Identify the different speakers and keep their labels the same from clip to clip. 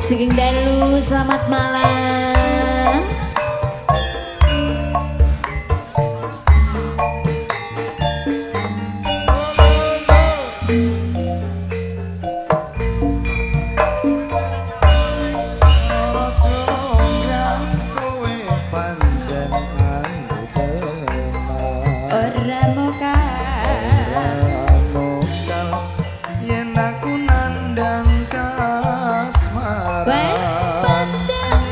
Speaker 1: Sugeng dalu, selamat malam. Ora
Speaker 2: mokal yen aku nandang kasmaran.
Speaker 1: Wes pandang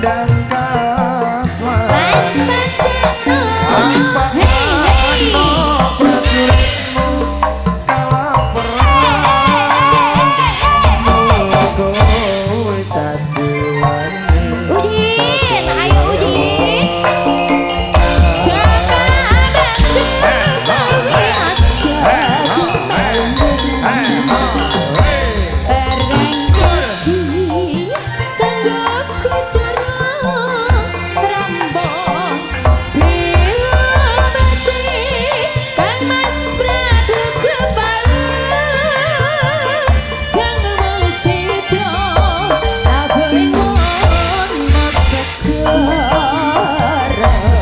Speaker 2: dan kaswara
Speaker 1: Mas Padano
Speaker 2: Padano prajuritmu kalah perang kowe dadi wani
Speaker 1: Udin, ayo Udin. Jangan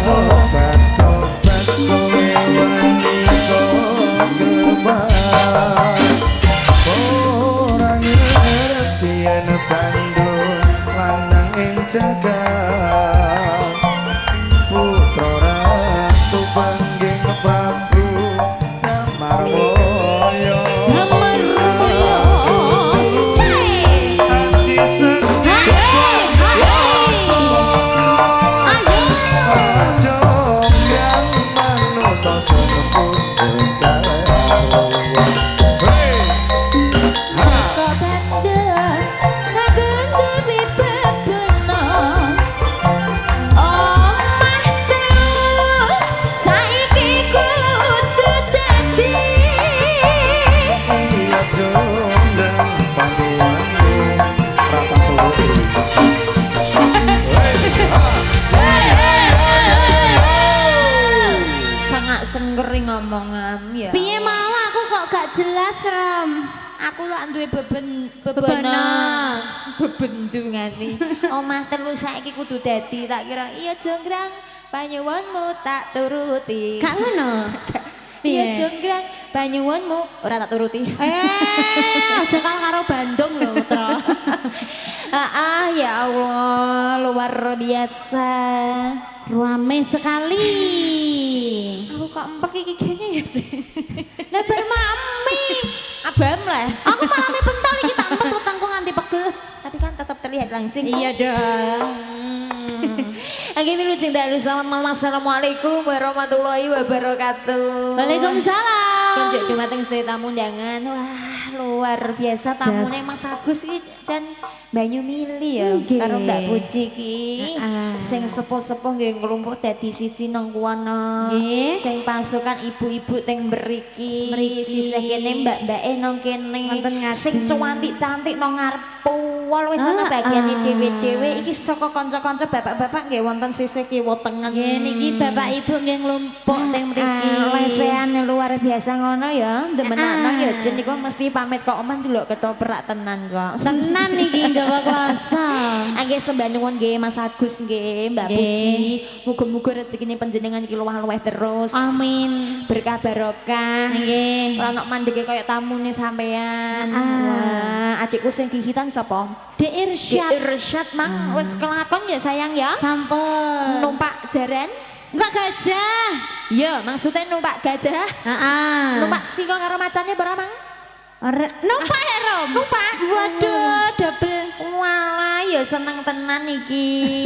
Speaker 2: obat-obat kowe wani kok kebal ora ngerti yen bandung lanang ing jagat putra ratu pangging Prabu Damarwaya Aji Senggoso Raja yang manut sepuh iya jondang panggilanmu rata turuti
Speaker 1: sangat senggering ngomongam ya.
Speaker 3: Piye mau aku kok gak jelas Ram.
Speaker 1: Aku lak duwe beben
Speaker 3: Bebenan.
Speaker 1: bebendungane. Omah telu saiki kudu dadi tak kira iya jonggrang panyuwunmu tak turuti.
Speaker 3: Gak ngono.
Speaker 1: Iya
Speaker 3: Piye?
Speaker 1: jonggrang panyuwunmu ora tak turuti.
Speaker 3: Aja karo Bandung lho, Tro.
Speaker 1: Ya Allah, luar biasa.
Speaker 3: Rame sekali.
Speaker 1: Aku kok empek iki kene ya.
Speaker 3: Lah bar mami.
Speaker 1: Abam lah.
Speaker 3: Aku malah mie pentol iki tak empet wetengku nganti pegel.
Speaker 1: Tapi kan tetap terlihat langsing.
Speaker 3: Iya dong.
Speaker 1: Oke, wilujeng dalu selamat malam. Assalamualaikum warahmatullahi wabarakatuh.
Speaker 3: Waalaikumsalam.
Speaker 1: Konjuk dumateng sedaya tamu undangan. Wah, luar biasa tamune Mas Agus iki jan banyu mili ya
Speaker 3: Nggih.
Speaker 1: karo Mbak Puji iki.
Speaker 3: Heeh.
Speaker 1: Sing sepuh-sepuh nggih nglumpuk dadi siji nang kuwana.
Speaker 3: Nggih.
Speaker 1: Sing pasukan ibu-ibu teng mriki.
Speaker 3: Mriki.
Speaker 1: Sisih kene mbak-mbake nang kene.
Speaker 3: Wonten ngaji.
Speaker 1: Sing cantik-cantik nang ngarep puwol wis ana bagiane dhewe-dhewe iki saka kanca-kanca bapak-bapak nggih wonten sisih kiwa tengen.
Speaker 3: Nggih niki Bapak Ibu nggih nglumpuk teng mriki.
Speaker 1: Lesehan luar biasa ngono ya. Demenakno
Speaker 3: Ah.
Speaker 1: ya jen niku mesti pamit kok oman delok ketoprak tenan kok.
Speaker 3: Tenan niki gawa kloso.
Speaker 1: Nggih sembah nuwun nggih Mas Agus nggih Mbak
Speaker 3: Nggih.
Speaker 1: Puji. Muga-muga rezekine panjenengan iki luwah-luweh terus.
Speaker 3: Amin.
Speaker 1: Berkah barokah.
Speaker 3: Nggih.
Speaker 1: Ora nok mandege kaya tamune sampean.
Speaker 3: Ah.
Speaker 1: Wah, adikku sing gigitan sapa?
Speaker 3: Dek
Speaker 1: Dek
Speaker 3: Irsyad.
Speaker 1: Irsyad mang wis kelakon ya sayang ya.
Speaker 3: Sampun.
Speaker 1: Numpak jaran?
Speaker 3: Mbak Gajah.
Speaker 1: Ya, maksudnya numpak gajah.
Speaker 3: Heeh.
Speaker 1: Numpak singa karo macannya ora mang?
Speaker 3: Numpak ya Rom?
Speaker 1: Numpak.
Speaker 3: Waduh, double.
Speaker 1: Walah, ya seneng tenan iki.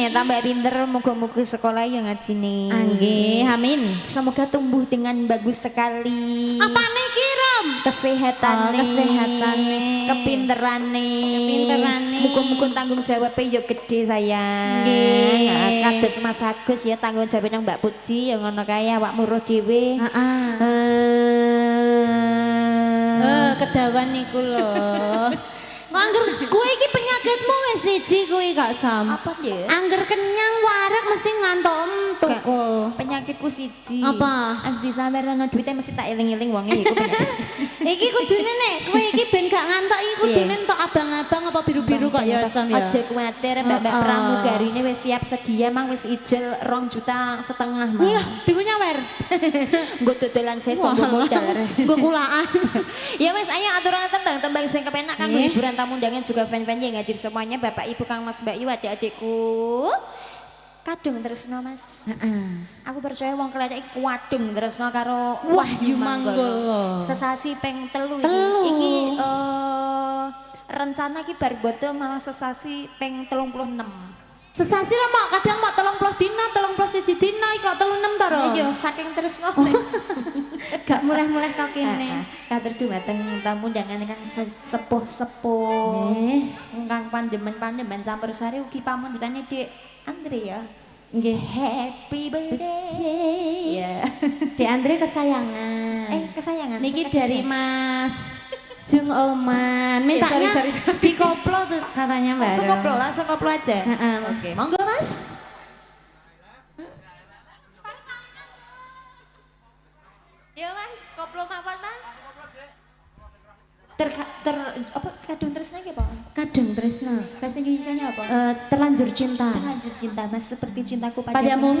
Speaker 1: Tambah pinter, muga-muga sekolah ya ngajine.
Speaker 3: Nggih, amin.
Speaker 1: Semoga tumbuh dengan bagus sekali.
Speaker 3: Apa niki Rom?
Speaker 1: Kesehatane,
Speaker 3: kesehatane.
Speaker 1: kepinterane,
Speaker 3: Kepinterane.
Speaker 1: muga-muga tanggung jawabnya ya gede sayang.
Speaker 3: Nggih.
Speaker 1: Nah, kados Mas Agus ya tanggung jawabnya Mbak Puji ya ngono kaya awakmu roh dhewe.
Speaker 3: Heeh. Kedawan niku lho. Angger kowe iki penyakitmu wis siji kuwi gak Sam.
Speaker 1: Apa ya?
Speaker 3: Angger kenyang wareg mesti ngantuk tukul.
Speaker 1: Penyakitku siji.
Speaker 3: Apa?
Speaker 1: Andi sampeyan duitnya mesti tak eling-eling wonge iku penyakit.
Speaker 3: Iki kudune nek kowe iki ben gak ngantuk iki kudune
Speaker 1: Iya.
Speaker 3: entuk abang-abang apa biru-biru kok ya Sam ya.
Speaker 1: Aja kuwatir Mbak-mbak pramugarine wis siap sedia mang wis ijel 2,5 juta mang.
Speaker 3: Lah, diku nyawer.
Speaker 1: Nggo dodolan sesuk nggo modal.
Speaker 3: Nggo kulaan.
Speaker 1: Ya wes ayo aturan tembang sing kepenak kanggo
Speaker 3: Nggih.
Speaker 1: hiburan tamu undangan juga fan-fan yang hadir semuanya Bapak Ibu Kang Mas Mbak Yu adik-adikku. Kadung tresno Mas. Aku percaya wong kletek iki kuadung tresno karo
Speaker 3: Wahyu Manggolo.
Speaker 1: Sesasi peng telu iki.
Speaker 3: Telu.
Speaker 1: Iki rencana iki bar bodo malah sesasi peng 36.
Speaker 3: Sesasi lah mak kadang mak 30 dina, 31 dina iki kok 36 to, Ron.
Speaker 1: Iya, saking terus
Speaker 3: Gak mulai-mulai kok kene.
Speaker 1: Katur dumateng tamu undangan ingkang sepuh-sepuh. Ingkang pandemen-pandemen campur sari ugi pamundhutane Dik Andre ya.
Speaker 3: Nggih.
Speaker 1: Happy birthday. Ya.
Speaker 3: Dek Andre kesayangan.
Speaker 1: Kesayangan.
Speaker 3: Niki dari Mas Jung Oman. Mintanya
Speaker 1: sorry.
Speaker 3: dikoplo tuh katanya Mbak.
Speaker 1: Langsung koplo aja.
Speaker 3: Heeh.
Speaker 1: Oke, monggo Mas. Ya Mas, koplo mawon Mas. Apa kadung tresna iki apa?
Speaker 3: Kadung tresna.
Speaker 1: Bahasa Indonesianya apa?
Speaker 3: Terlanjur cinta.
Speaker 1: Terlanjur cinta Mas seperti cintaku padamu.
Speaker 3: Padamu.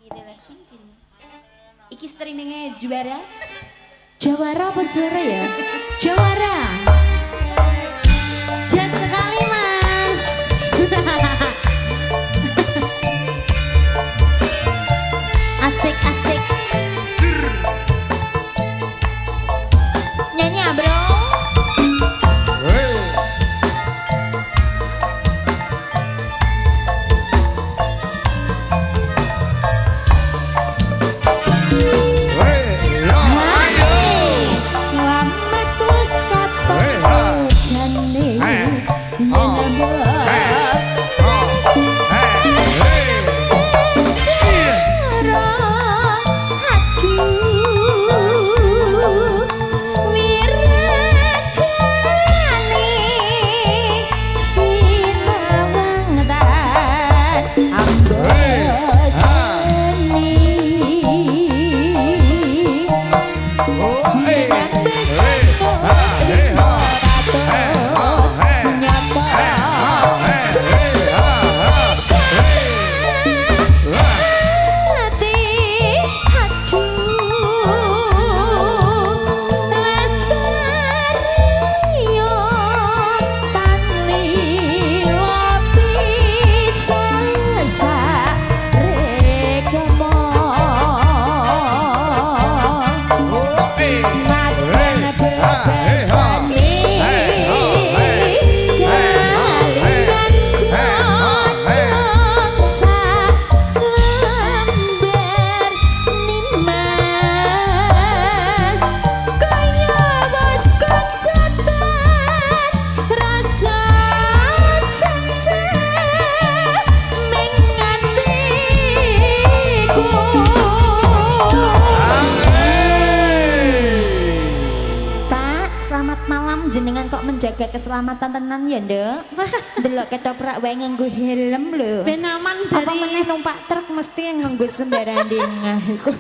Speaker 1: Gitu lah cincin. Iki streamingnya juara.
Speaker 3: Jawara apa juara ya? Jawara. Jas sekali Mas. Asik-asik.
Speaker 1: Nyanyi ya bro. Jenengan kok menjaga keselamatan tenan ya nduk? Delok ketoprak wae nganggo helm lho.
Speaker 3: Ben aman
Speaker 1: Apa
Speaker 3: dari
Speaker 1: meneh numpak truk mesti nganggo sembarang dingah iku.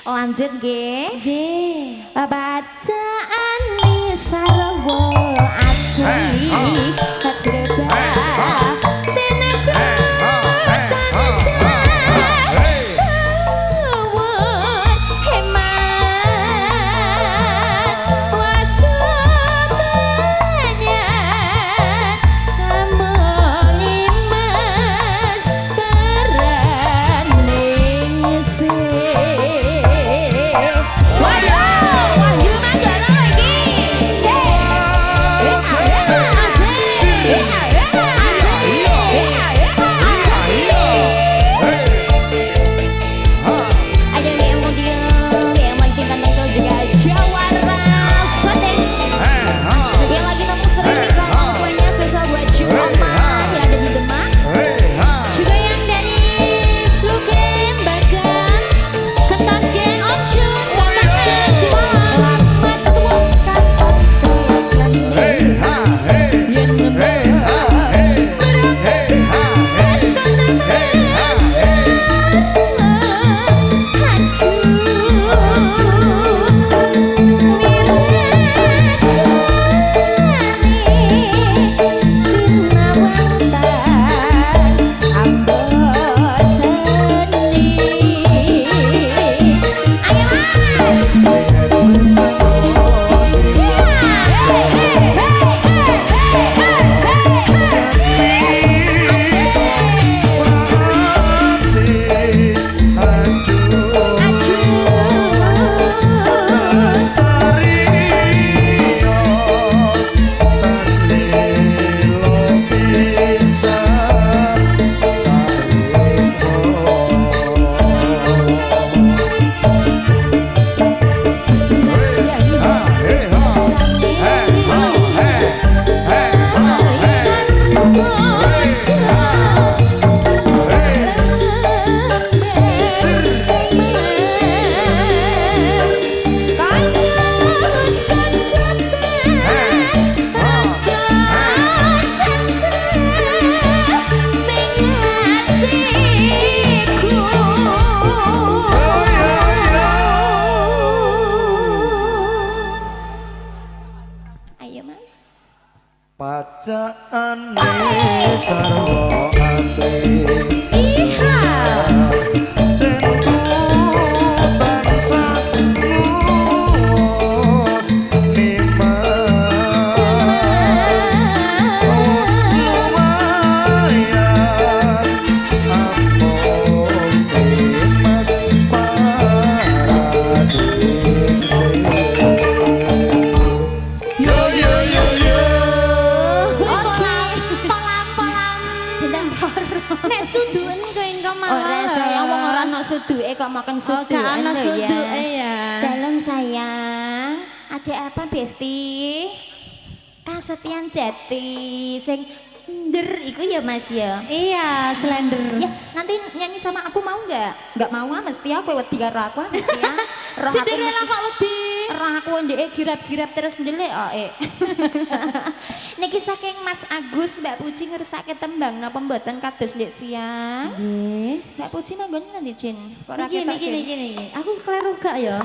Speaker 1: Lanjut nggih.
Speaker 3: Nggih.
Speaker 1: Bacaan ni sarwa asli kajreba. Wahyu Manggala lagi. ya Mas.
Speaker 2: Pacaane sarwa asih
Speaker 3: Iha.
Speaker 2: tentu tansah mulus nimas wis lumayan ampun nimas paradise yo yo yo yo
Speaker 3: Polam. Nek suduen kowe engko malah.
Speaker 1: Ora sayang wong ora ana suduke kok makan
Speaker 3: Oh,
Speaker 1: sudu.
Speaker 3: gak ana suduke ya.
Speaker 1: Dalam sayang, ada apa Besti? Kasetian jati sing nder iku ya Mas ya.
Speaker 3: Iya, slender.
Speaker 1: Ya, nanti nyanyi sama aku mau nggak? Nggak mau ah, mesti aku wedi karo aku ah, mesti ya. Roh aku
Speaker 3: Cinderella
Speaker 1: mesti-
Speaker 3: kok wedi.
Speaker 1: Roh aku ndek girap-girap terus ndelik kok. Niki saking Mas Agus Mbak Puji ngersake tembang napa mboten kados ndek siang?
Speaker 3: Nggih.
Speaker 1: Mbak Puji manggon nanti Cin. Kok ora
Speaker 3: Niki
Speaker 1: ketok, Cin?
Speaker 3: niki. Aku kleru gak ya?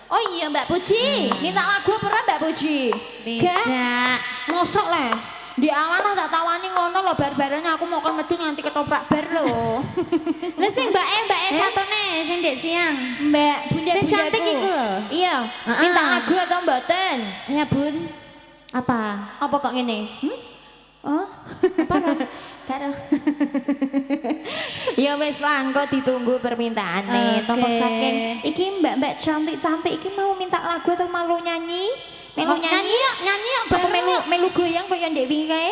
Speaker 1: Oh iya Mbak Puji, minta lagu apa ora Mbak Puji?
Speaker 3: Beda.
Speaker 1: Gak? Mosok lah. Di awal lah tak tawani ngono lho bar-barane aku mau kon medhu nganti ketoprak bar lho.
Speaker 3: Lah sing Mbak E satone sing ndek siang.
Speaker 1: Mbak Bunda
Speaker 3: Sing cantik iku lho.
Speaker 1: Iya, minta lagu atau mboten?
Speaker 3: Ya, Bun. Apa?
Speaker 1: Apa kok ngene? Oh, apa Karo. Ya wis lah engko ditunggu permintaane.
Speaker 3: Oke.
Speaker 1: Toko saking iki mbak-mbak cantik-cantik iki mau minta lagu atau malu nyanyi? Melu
Speaker 3: Oh, nyanyi yuk
Speaker 1: Apa
Speaker 3: bareng.
Speaker 1: melu goyang kaya ndek wingi kae?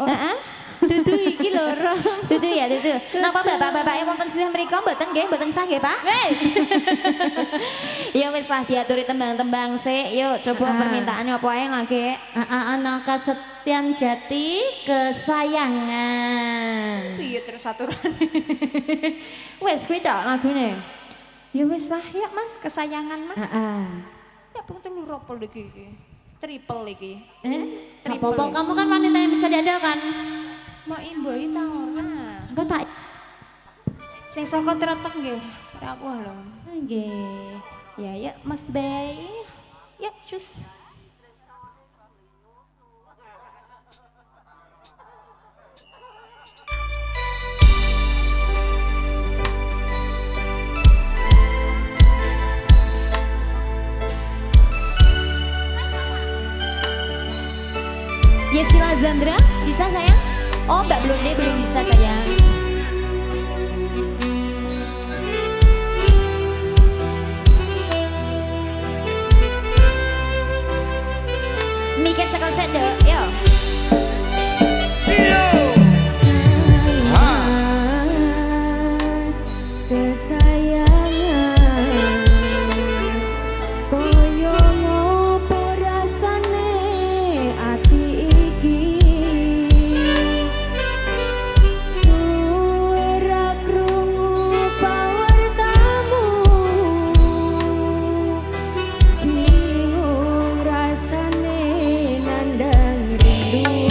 Speaker 1: Heeh.
Speaker 3: Dudu iki lho, Ro.
Speaker 1: Dudu ya, dudu. Napa bapak-bapake wonten sisih mriku mboten nggih, mboten sah nggih, Pak? Ya wis lah diaturi tembang-tembang sik. Yuk coba permintaane apa ae lagi.
Speaker 3: Ana Kasetian Jati kesayangan.
Speaker 1: Piye terus aturane? Wes kuwi tok lagune. Ya wis lah, ya Mas, kesayangan Mas.
Speaker 3: Heeh.
Speaker 1: Ya pun telu ropol iki. Triple iki.
Speaker 3: Gak apa-apa, kamu kan wanita yang bisa diandalkan.
Speaker 1: Mau imboi ta ora?
Speaker 3: Enggak tak.
Speaker 1: Sing saka tretek nggih. Ora aku lho.
Speaker 3: Nggih.
Speaker 1: Ya Mas Bay. Ya cus. Yesila Zandra, bisa sayang? Oh Mbak Blonde belum bisa sayang. Mikir cekal sendok, yo.
Speaker 3: Kesayangan koyo ngopo rasane ati iki suwe ra krungu pawartamu bingung rasane nandang rindu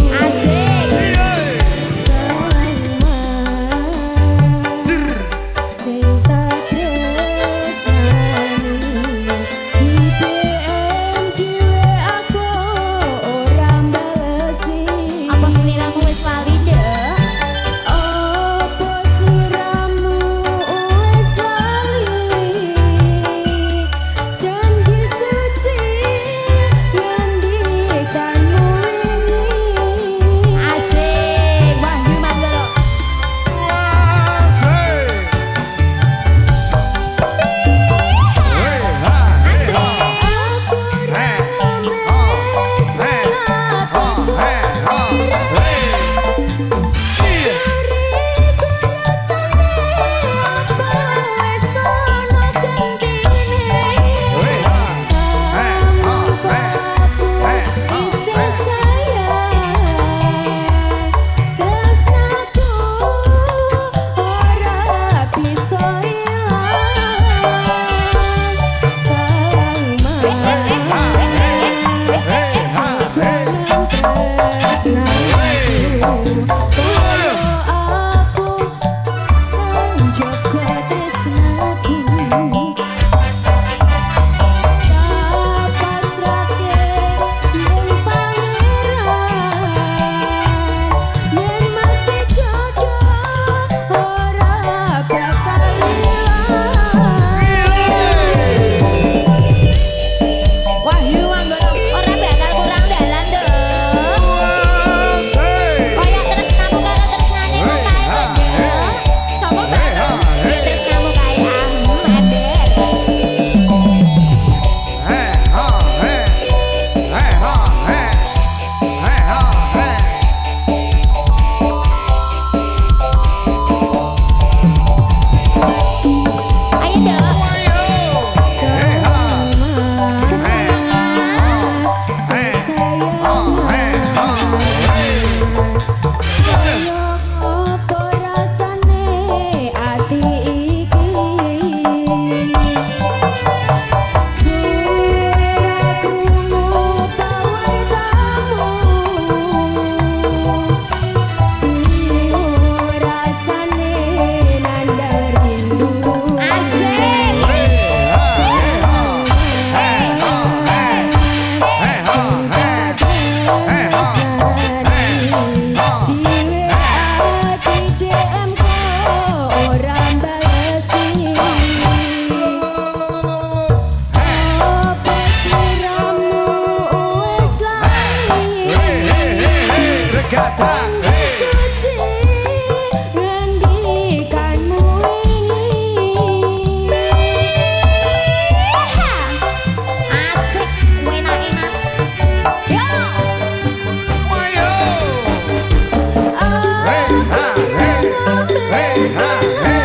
Speaker 2: ha, hey.
Speaker 1: suci ngendikanmu ini. Asik wenake Mas. Yo.
Speaker 2: Ayo. Hey ha, hey. Hey ha, hey.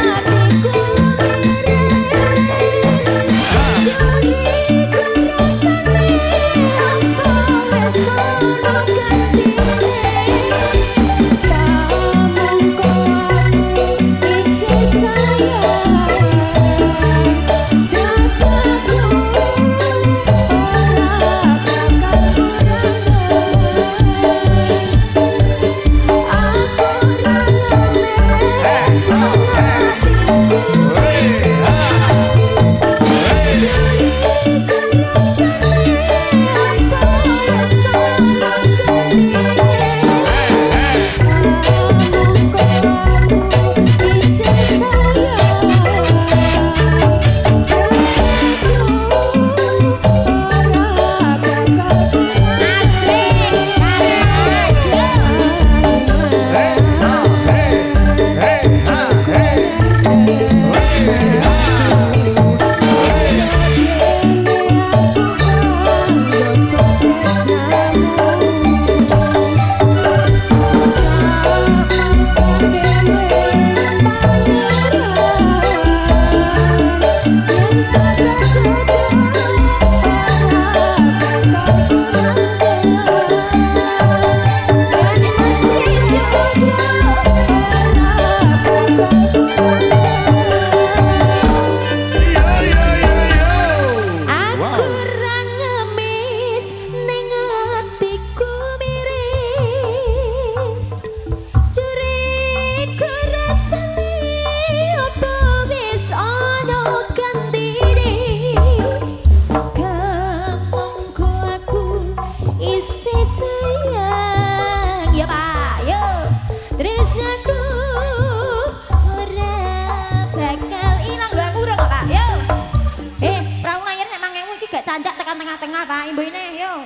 Speaker 1: Candak tekan tengah-tengah Pak, ibu ini yo.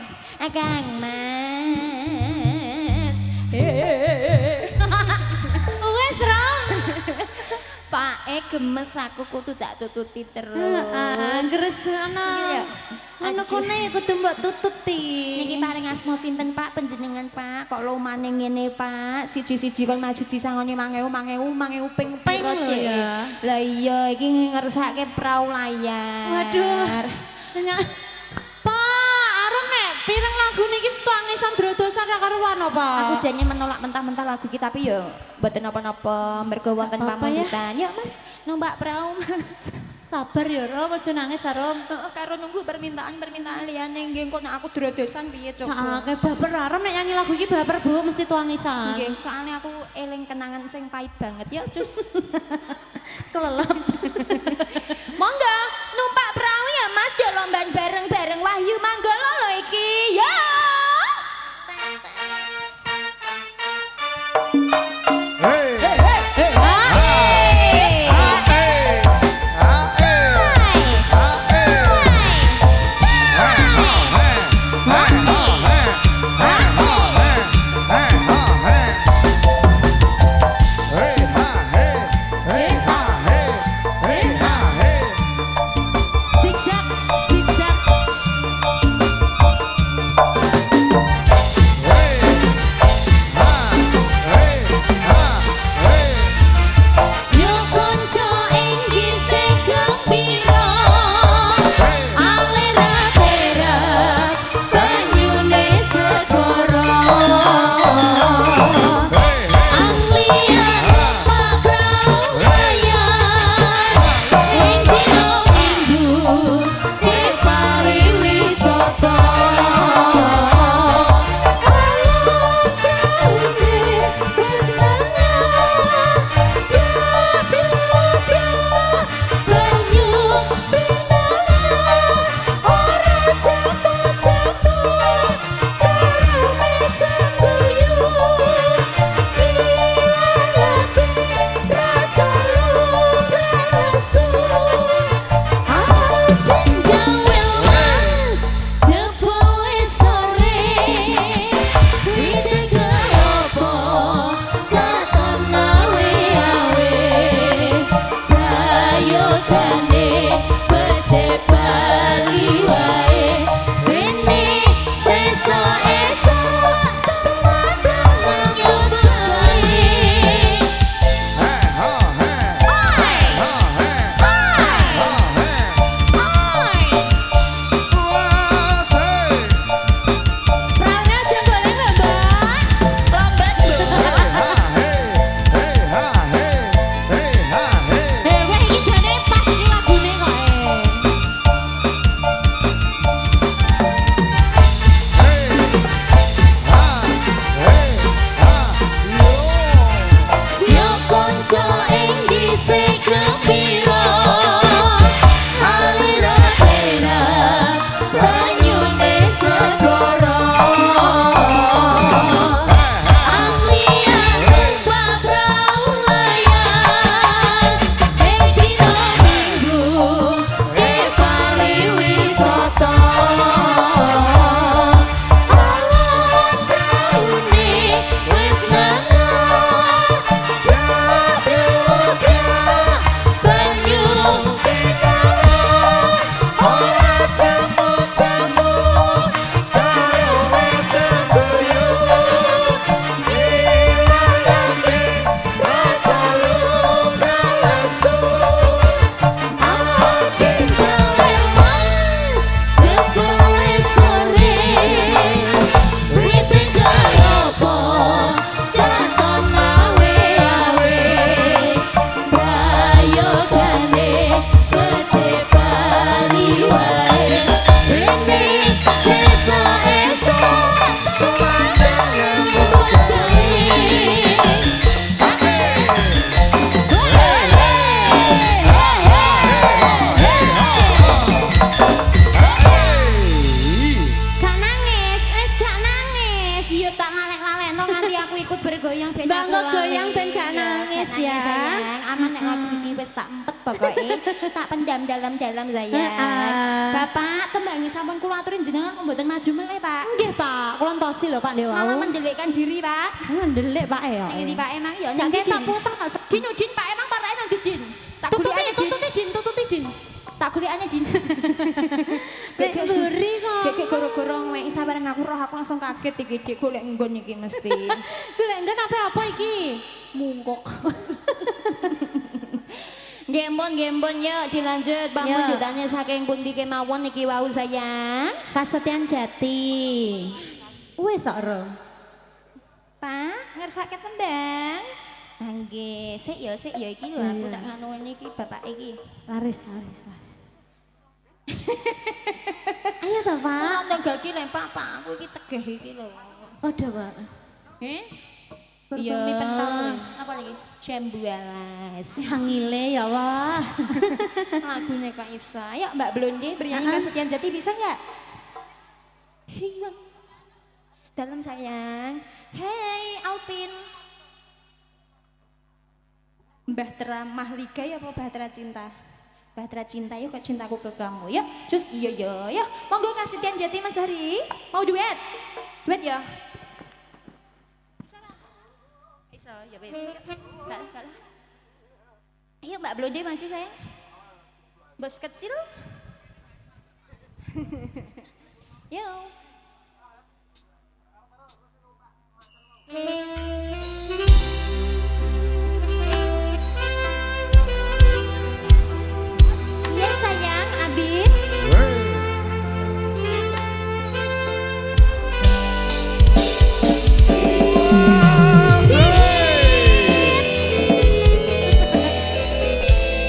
Speaker 1: Kang Mas.
Speaker 3: Wes Rom.
Speaker 1: Pak gemes aku kudu tak tututi terus.
Speaker 3: Gres ana. Ana kene kudu mbok tututi.
Speaker 1: Niki paling asma sinten Pak panjenengan Pak? Kok lumane ngene Pak? Siji-siji kon maju disangoni 1000 ping piro
Speaker 3: lho ya.
Speaker 1: Lah iya iki ngersake prau layar.
Speaker 3: Waduh. Pak, arep nek pirang lagu niki tangisan drodosan ra karuan apa?
Speaker 1: Aku jane menolak mentah-mentah lagu iki tapi yo mboten napa-napa mergo wonten pamundutan. Ya Mas, numpak prau Mas.
Speaker 3: Sabar ya Rom, aja nangis Rom.
Speaker 1: Karo nunggu permintaan liyane nggih kok nek aku drodosan piye coba.
Speaker 3: Sakake baper Rom nek nyanyi lagu iki baper Bu mesti tangisan.
Speaker 1: Nggih, soalnya aku eling kenangan sing pahit banget ya, Cus.
Speaker 3: Kelelep.
Speaker 1: Monggo numpak perahu ya Mas, do lomban bareng-bareng Wahyu Manggala lho iki. Ya.
Speaker 2: Hey.
Speaker 3: Zigzag, zigzag.
Speaker 1: aku ikut bergoyang ben
Speaker 3: Mbak
Speaker 1: aku
Speaker 3: Ngok
Speaker 1: lali.
Speaker 3: goyang ben gak
Speaker 1: Iya,
Speaker 3: nangis
Speaker 1: gak
Speaker 3: ya.
Speaker 1: sayang. Aman nek lagu iki wis tak empet pokoke. Tak pendam dalam-dalam sayang. Bapak tembangi sampun kula aturin jenengan kok mboten maju meneh, Pak.
Speaker 3: Nggih, Pak. Kula entosi lho, Pak Dewa.
Speaker 1: Malah mendelikkan diri, Pak.
Speaker 3: Ndelik, Pak ya.
Speaker 1: Ning ndi Pak emang ya
Speaker 3: Jangan
Speaker 1: ning ndi,
Speaker 3: tak
Speaker 1: Din?
Speaker 3: puter kok.
Speaker 1: Din Pak emang parake nang ndi, Din? Tak
Speaker 3: Tututi,
Speaker 1: gulikane, Din.
Speaker 3: tututi, Din.
Speaker 1: Tak gulikane, Din.
Speaker 3: Nek mburi kok.
Speaker 1: Gek goro-goro ngweki sabareng aku roh aku langsung kaget iki Dik golek nggon iki mesti.
Speaker 3: Golek nggon apa iki?
Speaker 1: Mungkok. Gembon yuk dilanjut Bang
Speaker 3: Yuk.
Speaker 1: Mundutannya saking pundi kemawon iki wau sayang.
Speaker 3: Kasetian Jati. Wes kok ro.
Speaker 1: Pak, ngersake tembang. Nggih, sik ya iki lho aku tak nganu iki bapak iki.
Speaker 3: Laris. Ayo toh, Pak.
Speaker 1: Ono gaki lempah Pak, aku iki cegah iki lho.
Speaker 3: Waduh, Pak.
Speaker 1: Heh?
Speaker 3: Kurban
Speaker 1: Iya,
Speaker 3: mi pentol.
Speaker 1: apa lagi? Jambualas.
Speaker 3: Hangile ya Allah.
Speaker 1: Lagunya Kak Isa. Ayo Mbak Blonde bernyanyi Kasetian Jati bisa nggak? Hilang dalam sayang. Hey Alpin. Bahtera Mahlika ya apa Bahtera Cinta? Bahtera Cinta yuk kok cintaku ke kamu. Yuk, cus iya. Monggo Kasetian Jati Mas Hari. Mau duet? Duet ya? Bisa ya wes. Kalah. Ayo Mbak Blonde maju sayang. Bos kecil. Yo. Iya sayang, Abid.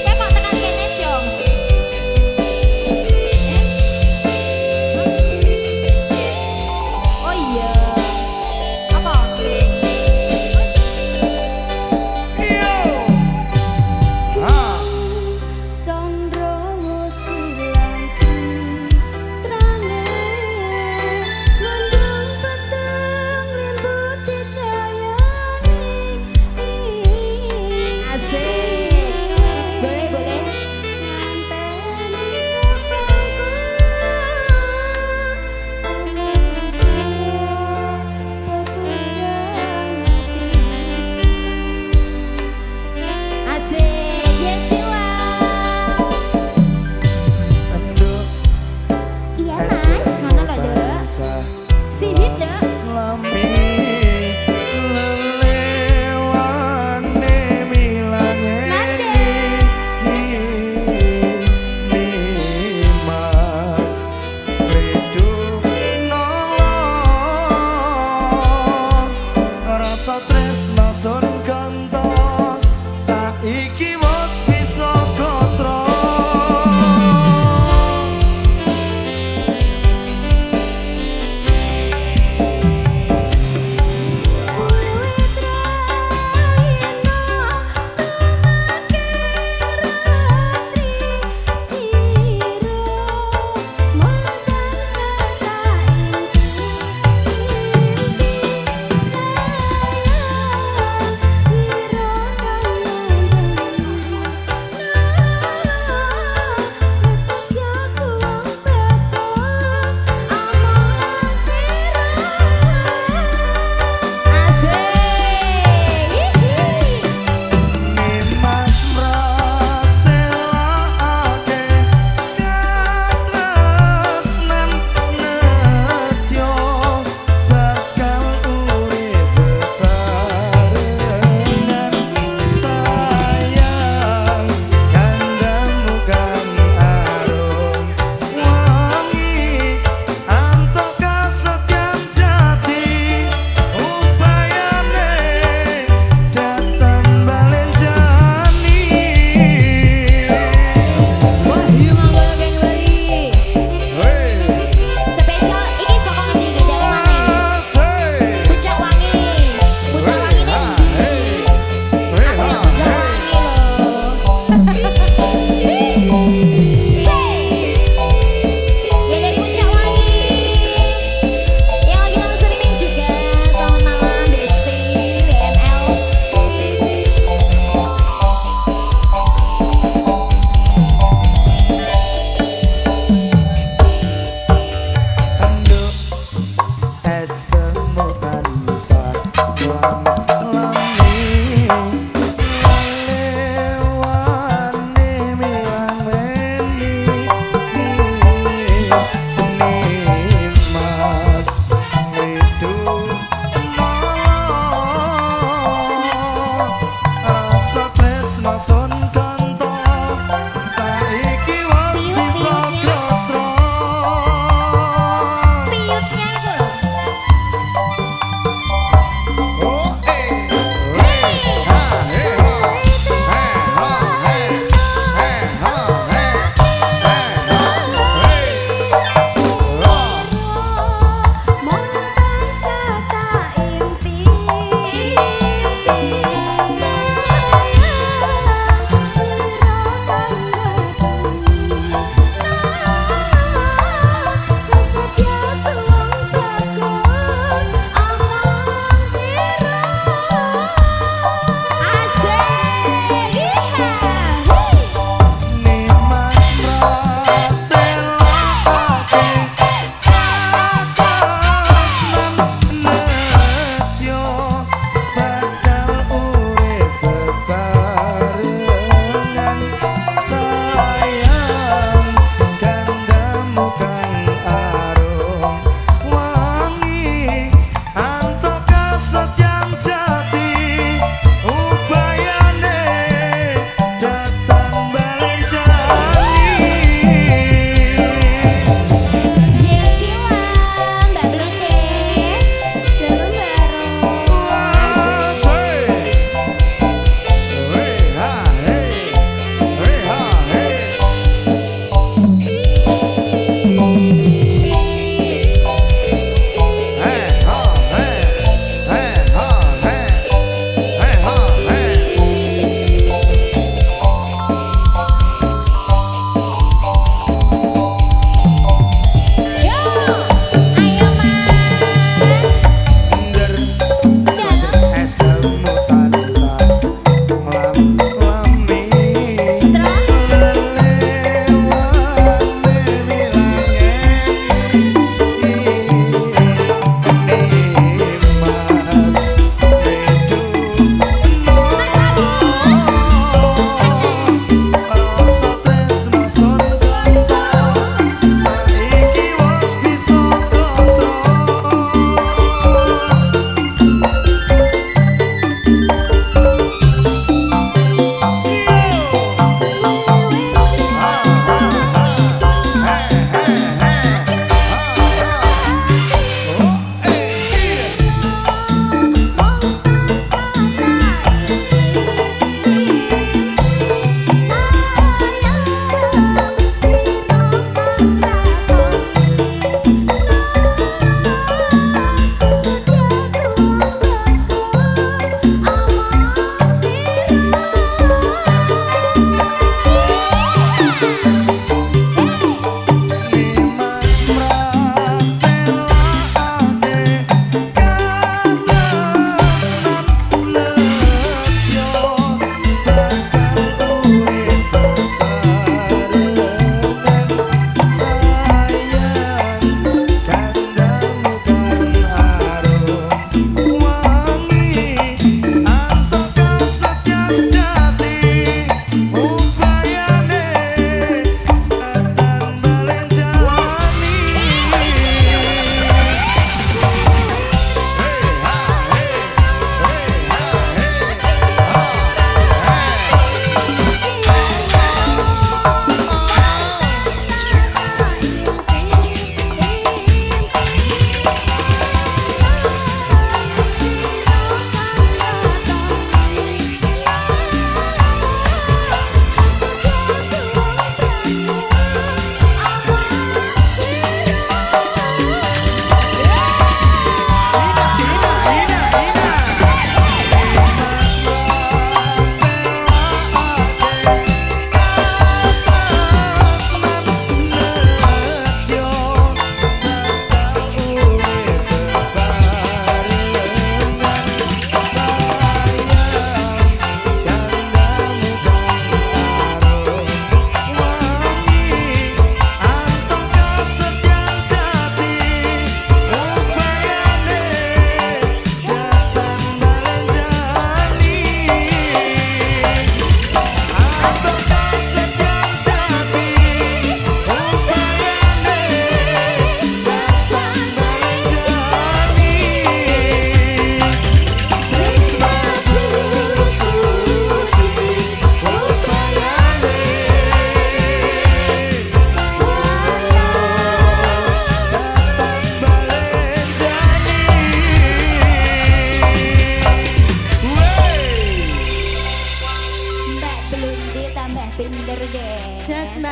Speaker 1: Kowe kok tekan kene, Jong? Oh iya. Apa?
Speaker 3: Condrowo silang citrane mendung peteng limbuti cahayane.
Speaker 1: Asik. Boleh. Asik. Yes, silau. Iya, Mas. Mana lo, Dek? Sihit, Dek.
Speaker 2: Saiki wis bisa kontrol. tresemu tansah langlami kalewani milang meni Nimas Ridu rasa tresno sun kanto saiki wis bisa klotro
Speaker 1: Piutnya itu loh.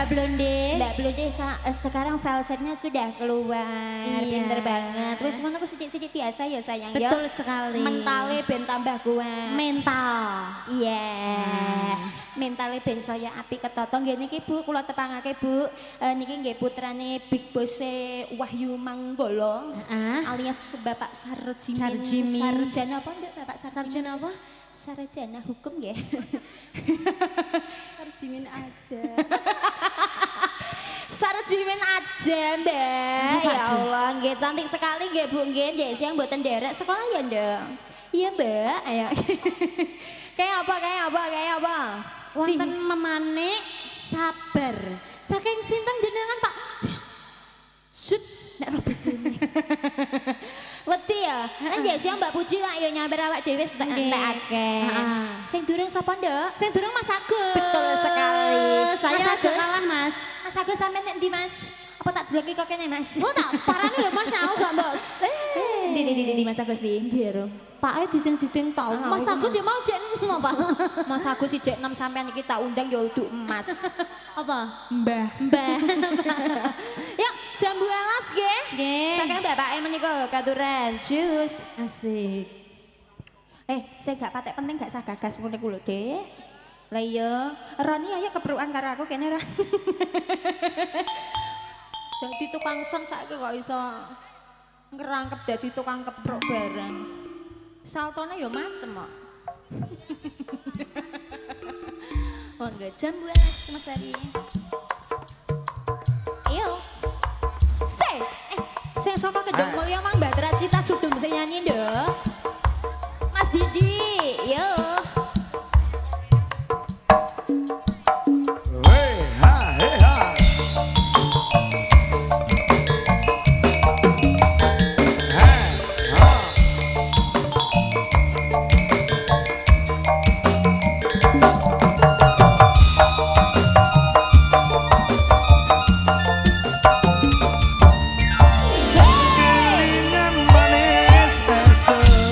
Speaker 3: Mbak Blonde?
Speaker 1: Mbak Blonde sekarang falsetnya sudah keluar.
Speaker 3: Iya.
Speaker 1: Pinter banget. Terus ngono aku sidik-sidik biasa ya sayang ya.
Speaker 3: Betul sekali.
Speaker 1: Mentale ben tambah kuat.
Speaker 3: Mental.
Speaker 1: Iya. Mentale ben saya apik ketata nggih niki Bu, kula tepangake Bu. Niki nggih putrane Big Boss Wahyu Manggolo. Alias Bapak Sarjimin. Sarjana apa Mbak Bapak Sarjimin?
Speaker 3: Sarjana apa?
Speaker 1: Sarjana hukum nggih. Sarjimin aja. Sarjimin aja Mbak. Ya Allah, nggih cantik sekali nggih Bu nggih. Nggih siang mboten nderek sekolah ya Ndang. Iya Mbak, ayo. Kayak apa?
Speaker 3: Wonten memane sabar. Saking sinten jenengan Pak?
Speaker 1: Shut, nek ro bojone. Wedi ya. Nggih siang Mbak Puji lah yo nyamber awak dhewe entekake. Sing durung sapa Nduk?
Speaker 3: Sing durung Mas Agus.
Speaker 1: Betul sekali.
Speaker 3: Saya
Speaker 1: Mas
Speaker 3: aja
Speaker 1: Agus.
Speaker 3: kalah Mas.
Speaker 1: Mas Agus sampean nek ndi Mas? Apa tak jeloki kok kene Mas?
Speaker 3: Oh tak parani lho Mas nyau gak Bos?
Speaker 1: Di Mas Agus di Ndero.
Speaker 3: Pak diting-diting tau. Mas Agus dia mau cek enom apa?
Speaker 1: Mas Agus si Cek 6 sampean iki tak undang yo uduk emas.
Speaker 3: Apa?
Speaker 1: Mbah. Yuk, jam 12 nggih.
Speaker 3: Nggih.
Speaker 1: Saking bapake menika katuran jus.
Speaker 3: Asik.
Speaker 1: Saya gak patek penting gak sah gagas ngene ku lho, Dek. Lah iya, Roni ayo keprukan karo aku kene ra. Dadi tukang son saiki kok iso ngerangkep dadi tukang kepruk barang. Saltone ya macem kok. Monggo jam 12 Mas Ari. Ayo. Sing saka Kedung Mulya Mang Batra Cita Sudung sing nyanyi nduk. Mas Didi, yo.
Speaker 2: Hey ha, hey ha. Hey ha. Kelingan manis esok.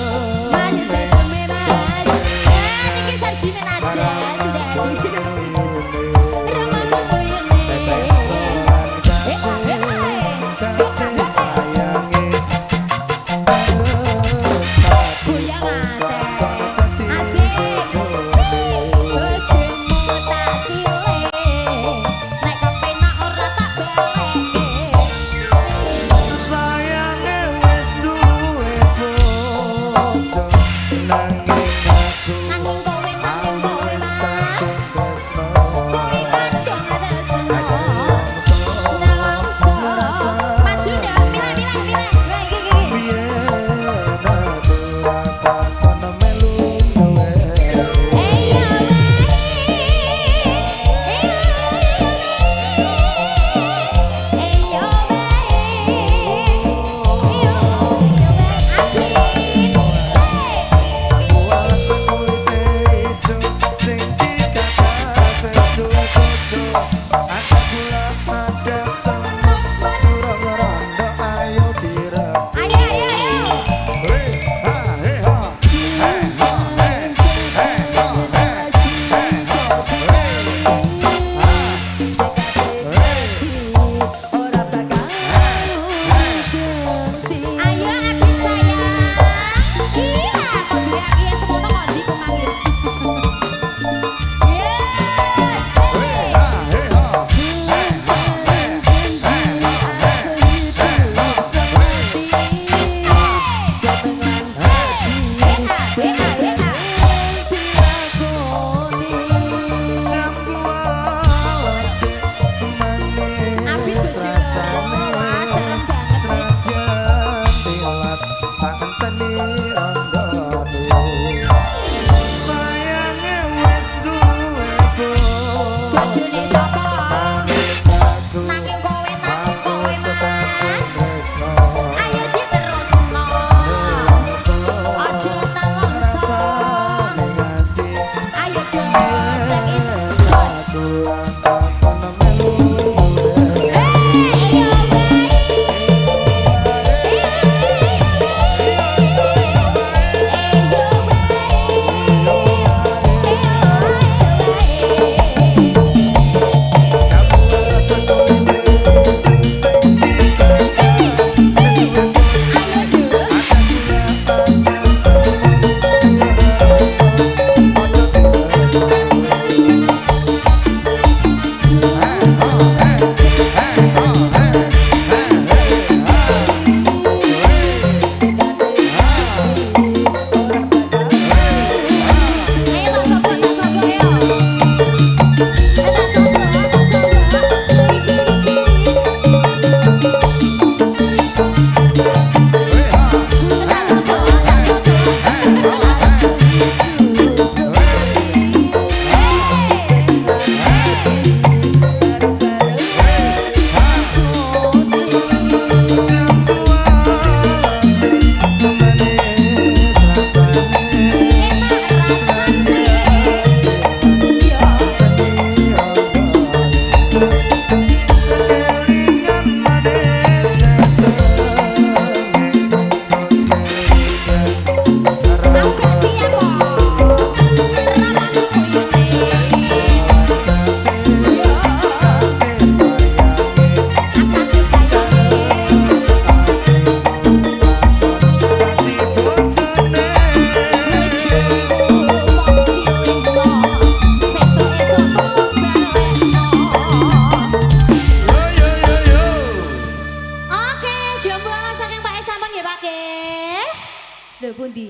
Speaker 3: Lho pundi?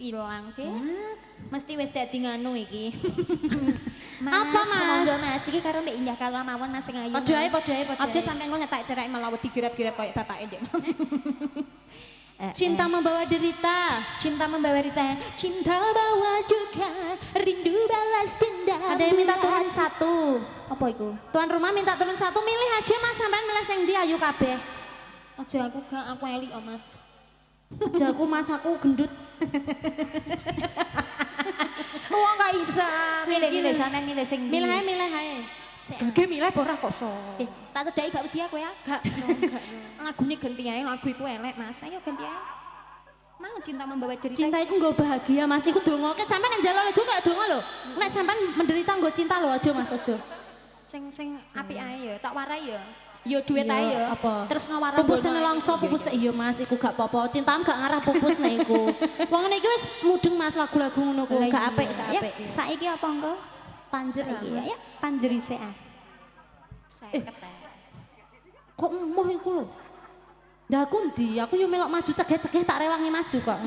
Speaker 1: Ilang ke. Mesti wis dadi nganu iki.
Speaker 3: Apa, Mas?
Speaker 1: Monggo Mas, iki karo Mbak Indah kalau mawon Mas sing ayu.
Speaker 3: Padha ae, padha ae, padha ae.
Speaker 1: Aja sampe ngono tak cerai malah wedi girap-girap koyo bapake Ndek.
Speaker 3: Cinta membawa derita.
Speaker 1: Cinta membawa rita, cinta bawa duka, rindu balas dendam.
Speaker 3: Ada yang minta turun satu.
Speaker 1: Apa iku?
Speaker 3: Tuan rumah minta turun satu, milih aja Mas, sampean milih sing ndi ayu kabeh.
Speaker 1: Aja aku gak, aku elik oh Mas.
Speaker 3: Aja aku Mas, aku gendut.
Speaker 1: Wong gak isa. Milih sampean milih sing ndi.
Speaker 3: Milih ae. Gage milih apa ora kok so.
Speaker 1: Tak cedhaki gak wedi aku ya. Gak. Lagune ganti ae, lagu iku elek Mas. Ayo ganti ae. Mau cinta membawa cerita.
Speaker 3: Cinta iku nggo bahagia Mas, iku dongoke sampean nek njaluk lagu kok dongo lho. Nek sampean menderita nggo cinta lho aja Mas aja.
Speaker 1: Sing apik ae ya, tak warai ya. Yo duit ae ya.
Speaker 3: Apa?
Speaker 1: Terus ngawara
Speaker 3: pupus nelongso pupus iya Mas, iku gak apa-apa. Cintamu gak ngarah pupus nek iku. Wong ngene iki wis mudeng Mas lagu-lagu ngono ku. Gak apik, gak apik.
Speaker 1: Saiki apa engko?
Speaker 3: Panjer
Speaker 1: Saiki ya. Panjer isih ah. 50.
Speaker 3: Kok emoh iku lho. Ndah aku ndi? Aku yo melok maju cegeh-cegeh tak rewangi maju kok.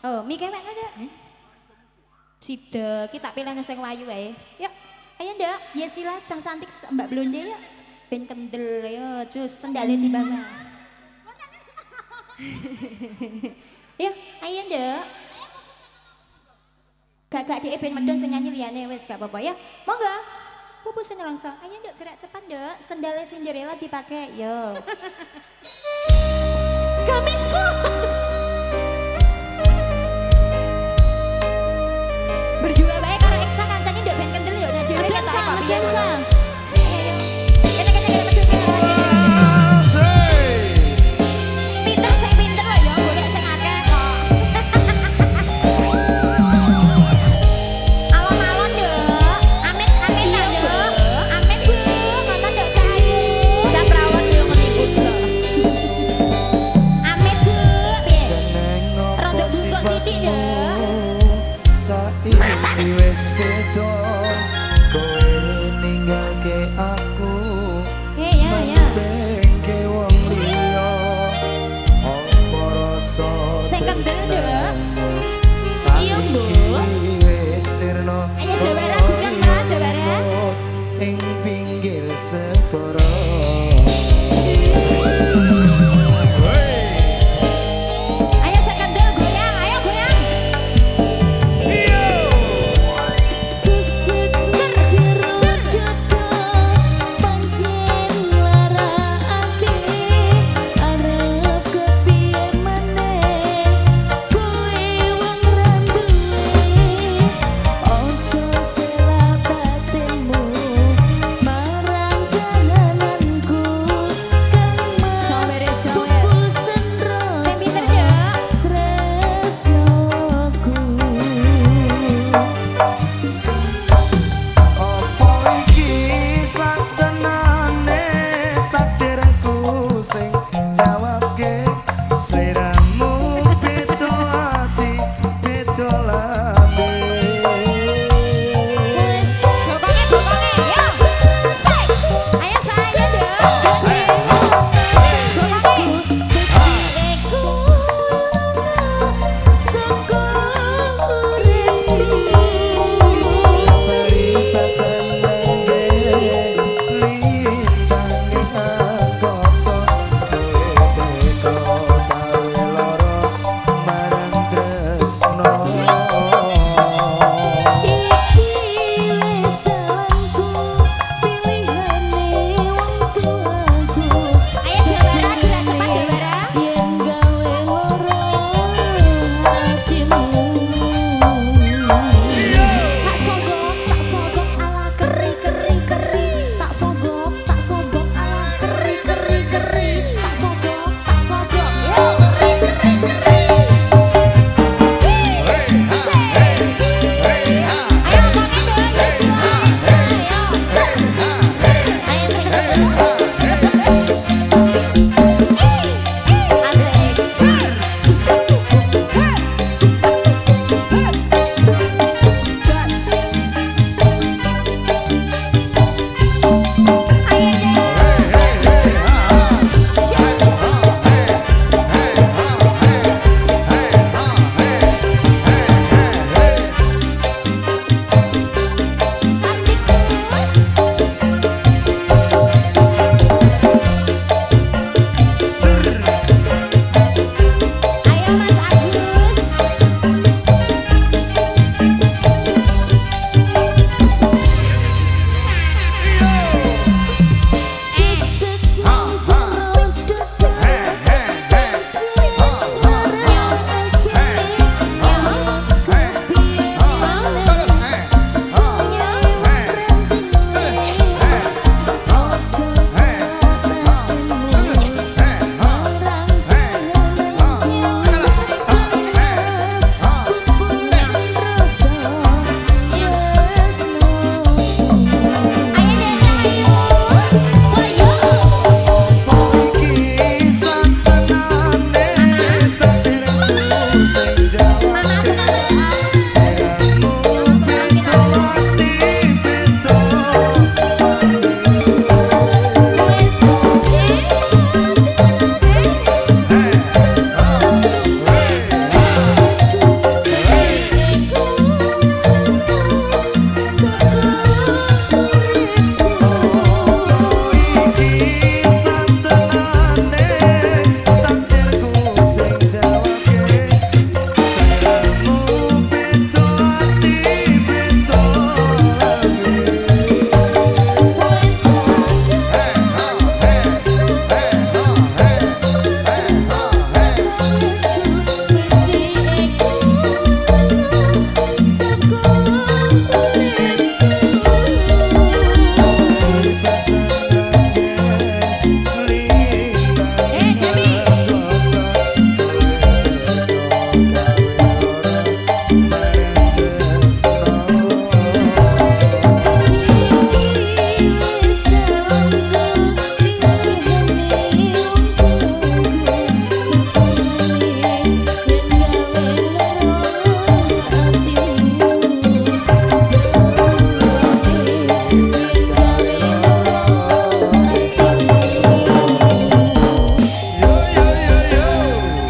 Speaker 1: Oh, mi kewek ada. Sida, kita pilih sing wayu ae. Yuk, ayo Ndak. Ya sila sang cantik Mbak Blonde yuk. Ben kendel ya, cus sendale di bawah. Yuk, ayo Ndak. Gak dhek ben medhon sing nyanyi liyane wis gak apa-apa ya. Monggo. Pupus nelongso. Ayo Ndak gerak cepat Ndak. Sendale Cinderella dipakai. Yo.
Speaker 3: Gamisku.
Speaker 1: Berdua bae karo Eksa kancane Ndak ben kendel yo. Nah dhewe kan tak apa piye. Pinter sing pinter lho ya, golek sing akeh kok. Alon-alon Ndak. Amit-amit ta Ndak. Amit Bu, ngoten Ndak Cahayu. Saprawon yo meniput kok. Amit Bu, piye? Rondok bungkuk sithik Ndak.
Speaker 2: Saiki wis beda, kowe ninggalke aku.
Speaker 1: Ya.
Speaker 2: Mendengke wong liya, apa rasa
Speaker 1: Sing kendel Ndak.
Speaker 2: Iya,
Speaker 1: Bu.
Speaker 2: wis sirna.
Speaker 1: Ayo Jawara bukan Mbak Jawara.
Speaker 2: Ing pinggir segara.
Speaker 1: Ayo sekendel goyang, ayo goyang.
Speaker 3: Susut serjer dodo pancen lara ati arep kepiye maneh kowe wong randuwe ojo sela batinmu marang dalananku kang mas pupusen rasa
Speaker 1: Sing pinter Ndak.
Speaker 3: tresnoku.
Speaker 2: Apa iki satenane takdirku sing jawabke sliramu beda ati beda lambe.
Speaker 1: Bokonge, yo. Sik. Ayo saya Ndak. Bokonge.
Speaker 2: Peritasan nangge lintang ing angkasa kowe teko gawe lara marang tresno.
Speaker 1: Ayo Jawara gerak cepat Jawara. Tak sogok ala keri tak sogok ala keri tak sogok yo ayo pakai dong ayo sing asik Mama aku nama.
Speaker 2: Sayangmu beda hati beda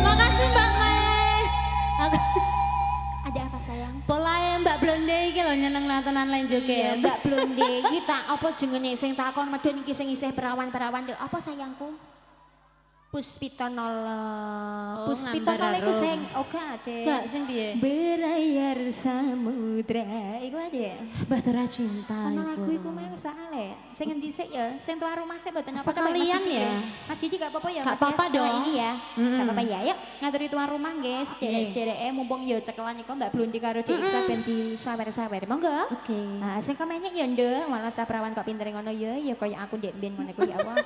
Speaker 3: Makasih Mbak Mei.
Speaker 1: Ada apa sayang?
Speaker 3: Polahe Mbak Blonde iki lho nyeneng tenan lan
Speaker 1: Iya,
Speaker 3: joget.
Speaker 1: Mbak Blonde kita apa jenenge sing takon medun iki sing isih perawan-perawan lho. Apa sayangku? Puspitonola.
Speaker 3: Oh,
Speaker 1: Puspitonola
Speaker 3: ngambar
Speaker 1: iku
Speaker 3: arum.
Speaker 1: sing oke ade.
Speaker 3: Mbak sing piye?
Speaker 1: Berayar samudra. Iku ade.
Speaker 3: Bahtera Cinta
Speaker 1: Ono
Speaker 3: iku.
Speaker 1: lagu iku meh soalé. Sing endi sik ya? Sing tuan rumah sik mboten apa
Speaker 3: Sekalian ya?
Speaker 1: Mas Didi gak apa-apa ya?
Speaker 3: Gak
Speaker 1: Mas, ya,
Speaker 3: apa-apa
Speaker 1: setelah
Speaker 3: dong.
Speaker 1: Ini ya. Gak apa-apa ya. Yuk ngaturi tuan rumah nggih sederek-sedereke mumpung ya cekelan iku Mbak Blondi karo Dik Iksa ben disawer-sawer. Monggo.
Speaker 3: Oke.
Speaker 1: Nah, sing komennya ya ndek, malah caprawan kok pinter ngono ya, ya kaya aku ndek ben ngono kuwi ya Allah.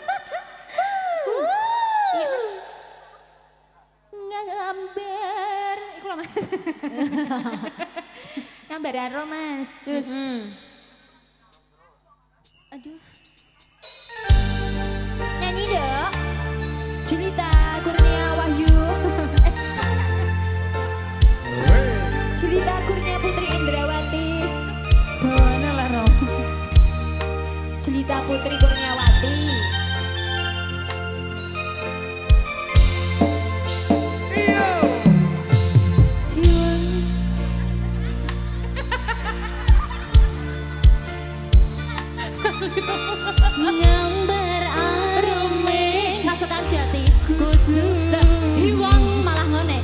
Speaker 1: Iya, Mas. Ngambar, iku lho Mas. Ngambar aro Mas, cus. Aduh. Nyanyi dong. Jelita Kurnia Wahyu. Jelita Kurnia Putri Indrawati. Bawana lah Rom. Jelita Putri Kurniawati.
Speaker 3: Ngambar arome kasetan jati kudu hiwang malah ngene.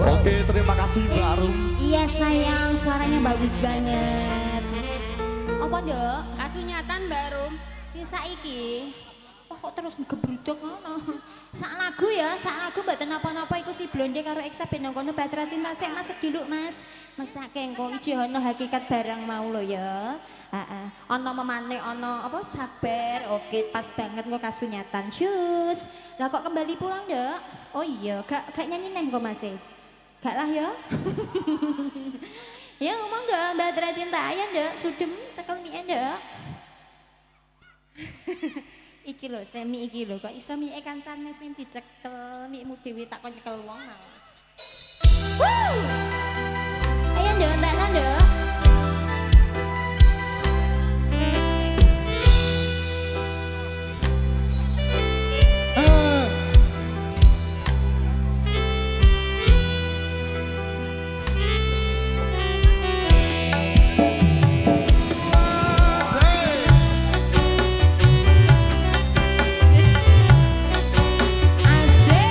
Speaker 2: Oke, terima kasih Mbak Rum.
Speaker 1: Iya sayang, suaranya bagus banget. Apa Dok?
Speaker 3: Kasunyatan Mbak Rum.
Speaker 1: Ya saiki. Wah kok terus ngebrudok ngono. Sak lagu ya, sak lagu mboten napa-napa iku si Blonde karo Eksa ben nang kono Batra Cinta sik Mas dulu Mas. Mas tak engko iki ana hakikat barang mau lo ya. Heeh. Ana memane ana apa sabar. Oke, pas banget kok kasunyatan. Cus. Lah kok kembali pulang, Dok? Oh iya, gak nyanyi neh kok Mas. Gak lah ya. Ya ngomong gak Batra Cinta ya, Dok. Sudem cekel mie, Dok. Iki lho, semi iki lho, kok iso mie kancane sing dicekel, mie dhewe tak kon nyekel wong mau. Ayo Nduk, entekno Nduk. Asik.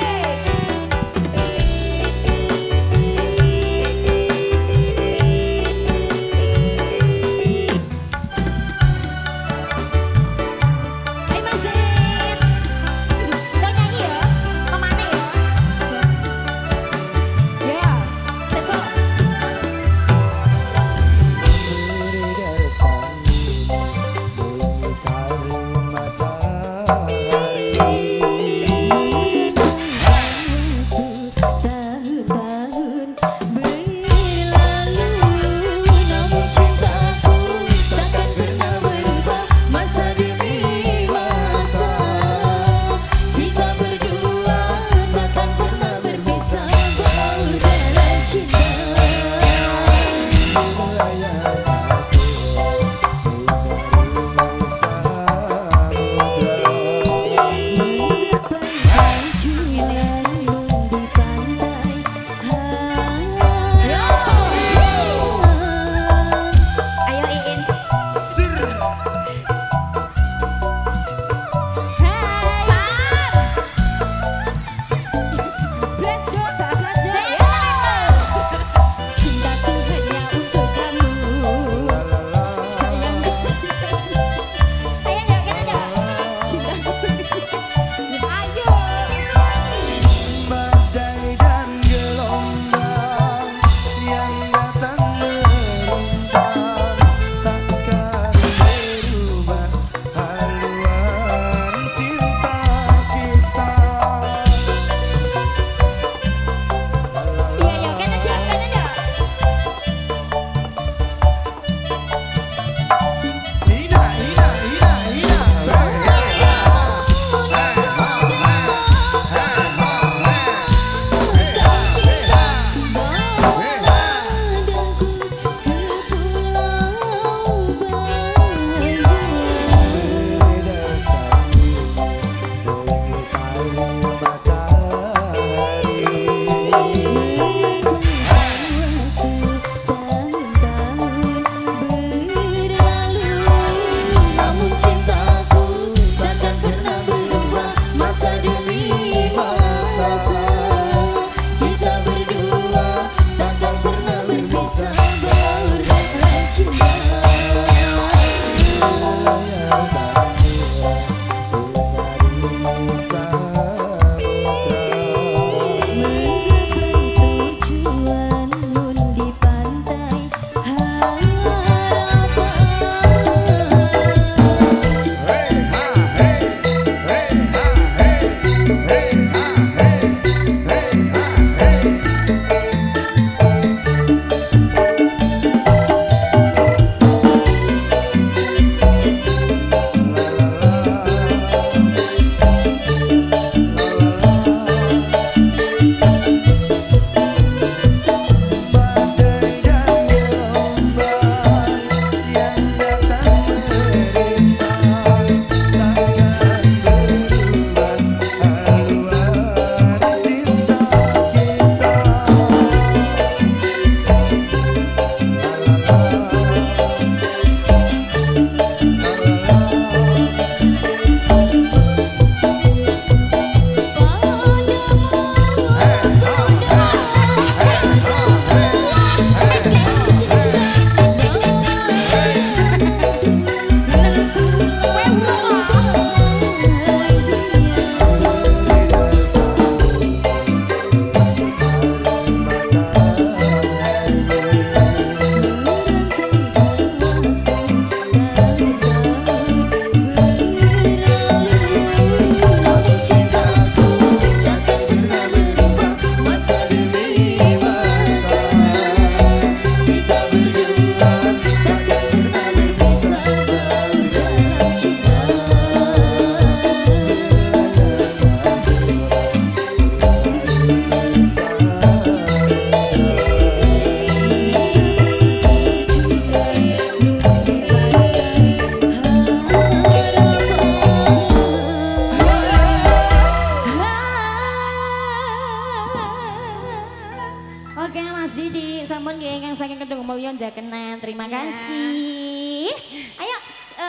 Speaker 1: sampun nggih ingkang saking Kedung Mulya njakenan. Terima kasih. Ayo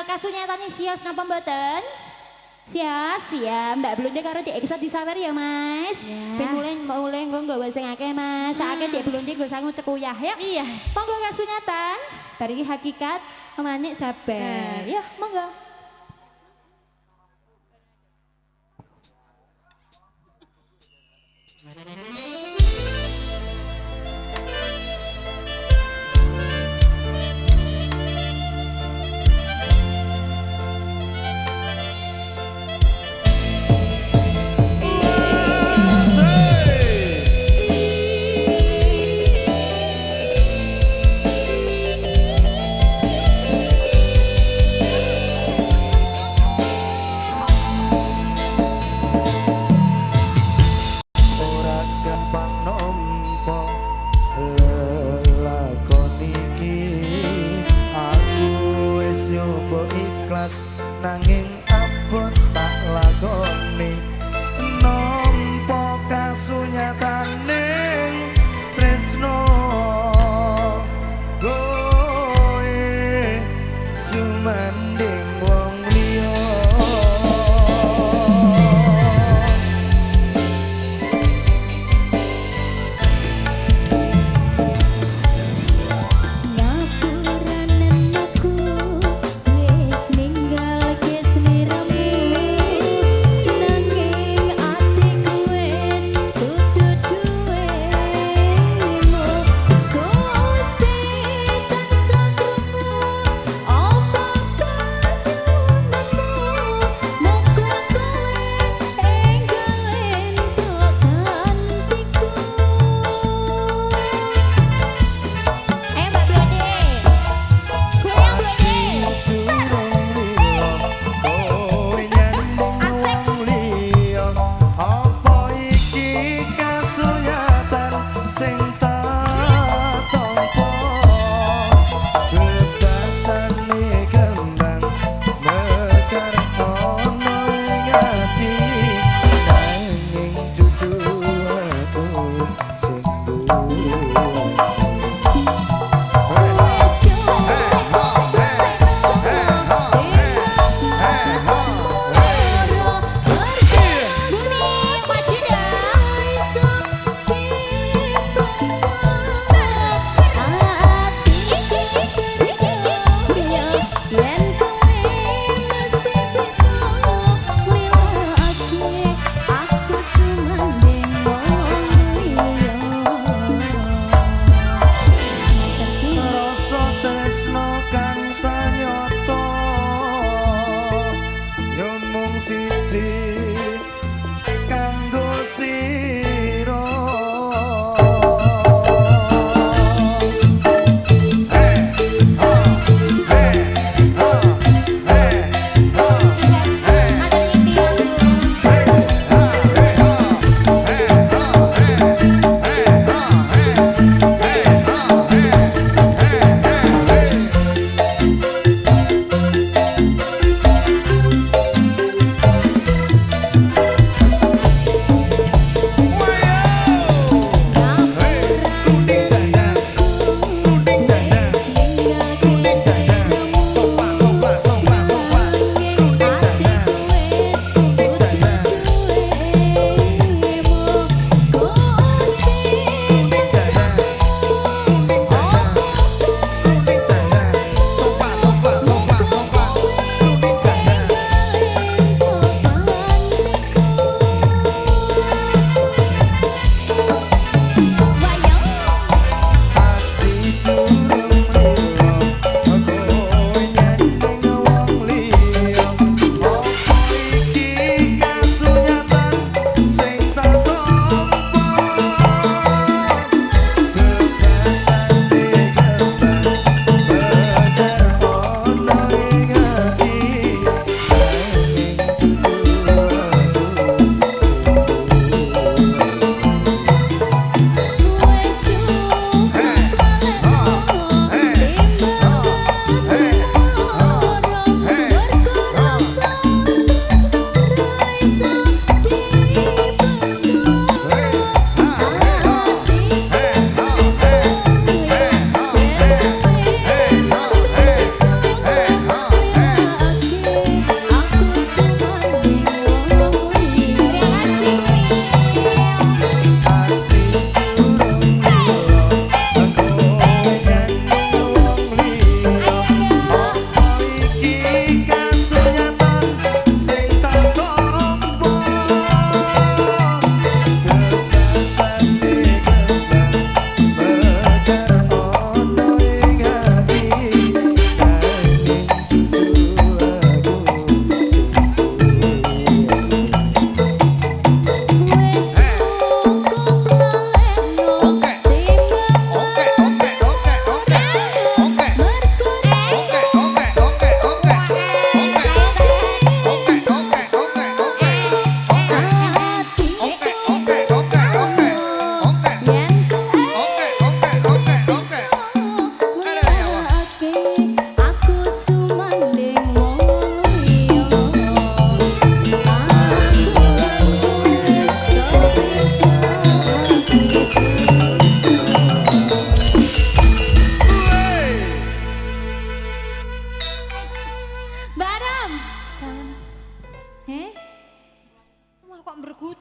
Speaker 1: kasunyatane sios napa mboten? Sias ya, Mbak Blonde karo Dek Eksa disawer ya Mas. Ben mulai nggo sing akeh Mas. Saake Dek Blonde nggo sangu cekuyah ya. Iya. Monggo kasunyatan. Bar iki hakikat manik sabar. Ya, monggo.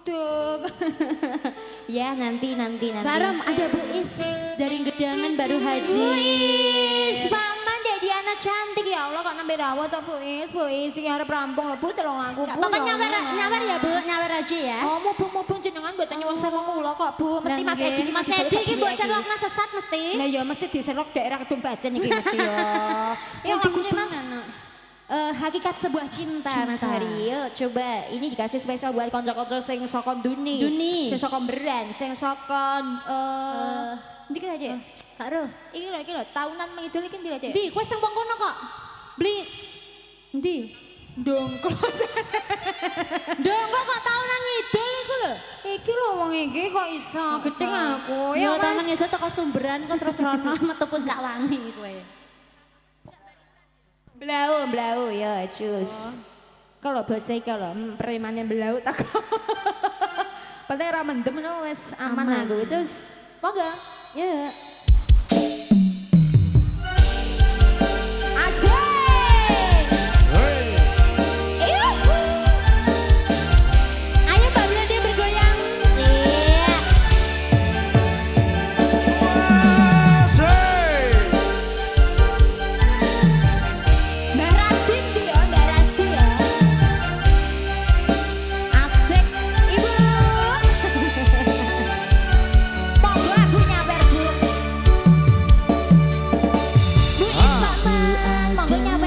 Speaker 1: Waduh. Ya nanti.
Speaker 3: Barem ada Bu Is dari Gedangan baru hadir.
Speaker 1: Is, paman jadi anak cantik ya Allah kok nambah rawat toh Bu Is iki arep rampung lho Bu tolong aku Bu.
Speaker 3: Pokoknya nyawer ya Bu, nyawer aja ya.
Speaker 1: Oh mumpung jenengan mboten nyuwun sewu kula kok Bu. Mesti Mas Edi iki
Speaker 3: Mas Edi iki mbok serlokna sesat mesti.
Speaker 1: Lah ya mesti diserok daerah Kedung Bajen iki mesti ya. Ya lagune Mas. Hakikat sebuah cinta, Mas Hari. Yuk coba ini dikasih spesial buat konco-konco sing saka Duni. Sing saka Beran, sing saka ndi kira aja. Karo. Iki lho tahunan mengidul iki ndi aja.
Speaker 3: Ndi kowe sing wong kono kok. Beli
Speaker 1: Ndi? Dongklo.
Speaker 3: Dongklo kok tahunan ngidul iku lho.
Speaker 1: Iki lho wong iki kok iso gedeng aku.
Speaker 3: Ya tahunan ngidul teko Sumberan kok terus rono metu Puncak Wangi kowe.
Speaker 1: Blau ya cus. Kalau bahasa iki lho premane blau tak. Padahal ra mendem no wis aman aku cus. Monggo. Ya. Asik. Ayo Mbak Blende bergoyang. Iya. Mbak Rasti ya. Asik Ibu. Monggo aku nyawer Bu. Bu Is Paman, monggo nyawer.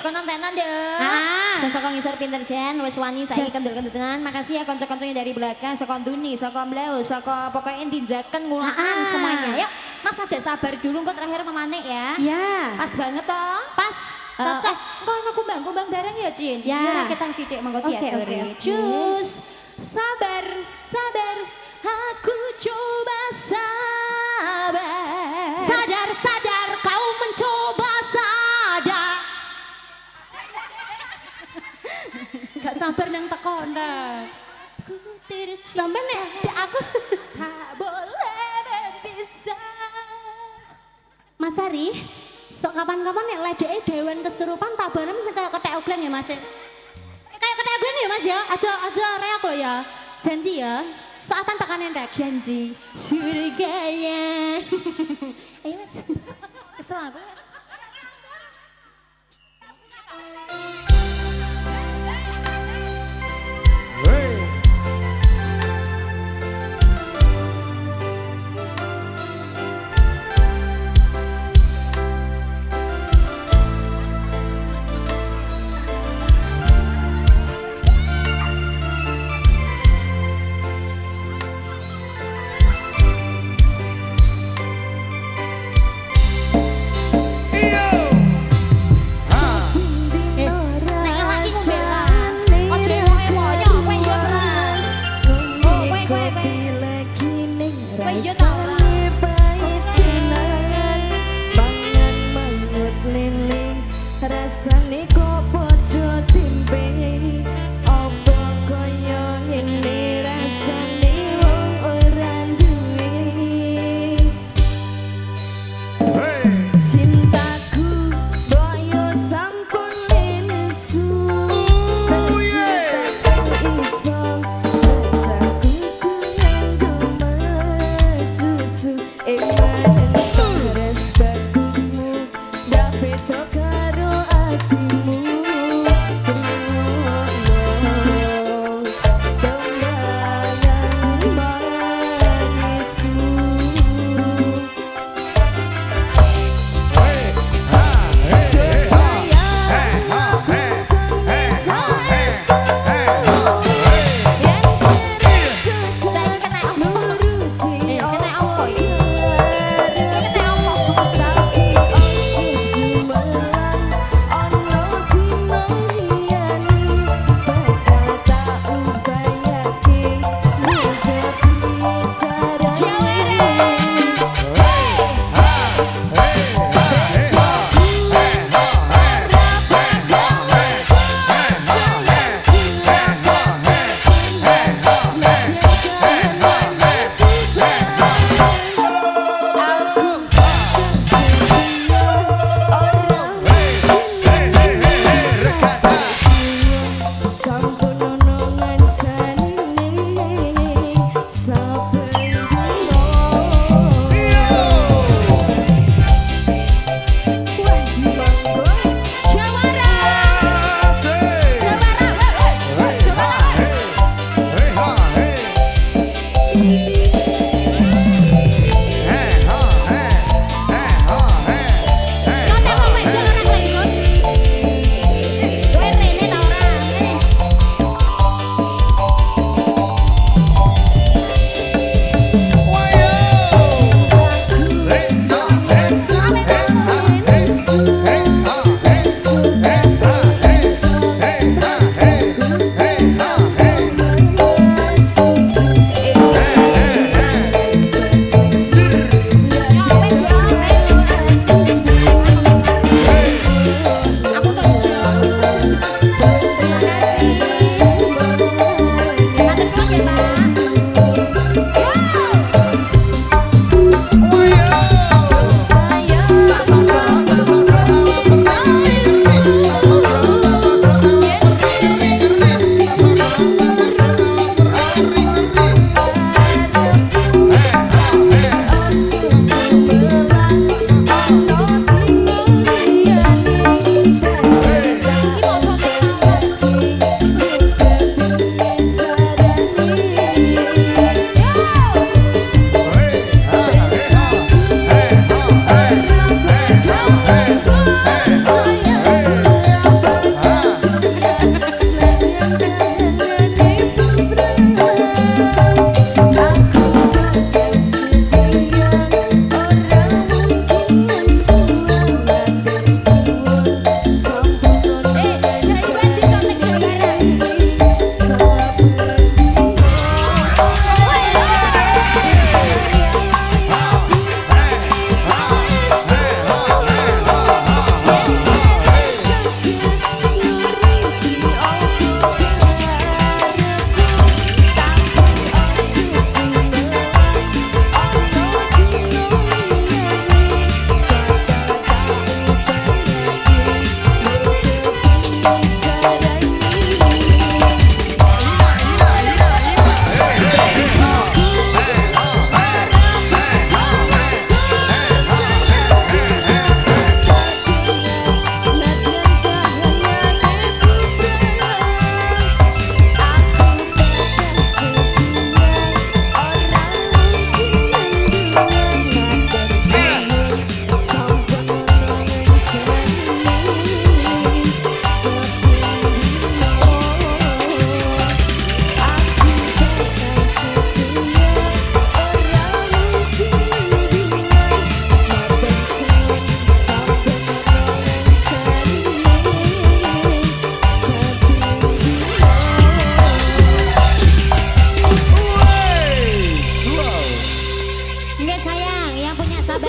Speaker 1: konon tenan deh. Saka ngisor pinter jen, wis wani saiki kendel-kendel tenan. Makasih ya kanca-kancanya dari belakang, saka Duni, saka Mblau, saka pokoknya dinjaken ngulaan semuanya. Yuk, Mas ada sabar dulu kok terakhir memanik ya.
Speaker 3: Ya.
Speaker 1: Pas banget toh.
Speaker 3: Pas. Cocok.
Speaker 1: Kok ana kumbang-kumbang bareng ya, Cin?
Speaker 3: Ya.
Speaker 1: Kita sithik monggo
Speaker 3: Oke,
Speaker 1: diaturi.
Speaker 3: oke.
Speaker 1: Cus. Sabar, sabar. Aku coba sabar.
Speaker 3: Sadar, sadar kau mencoba sadar. Gak sabar nang teko ndak. Sampai nek aku
Speaker 1: tak boleh berpisah.
Speaker 3: Mas Ari, sok kapan-kapan nek ledeke dewan kesurupan tak bareng sing kaya kethek ogleng ya Mas. Kayak kethek ogleng ya Mas ya. Aja reak lo ya. Janji ya. Sok apa tekan entek?
Speaker 1: Janji surga ya. Ayo Mas. Kesel aku ya.
Speaker 2: Hey.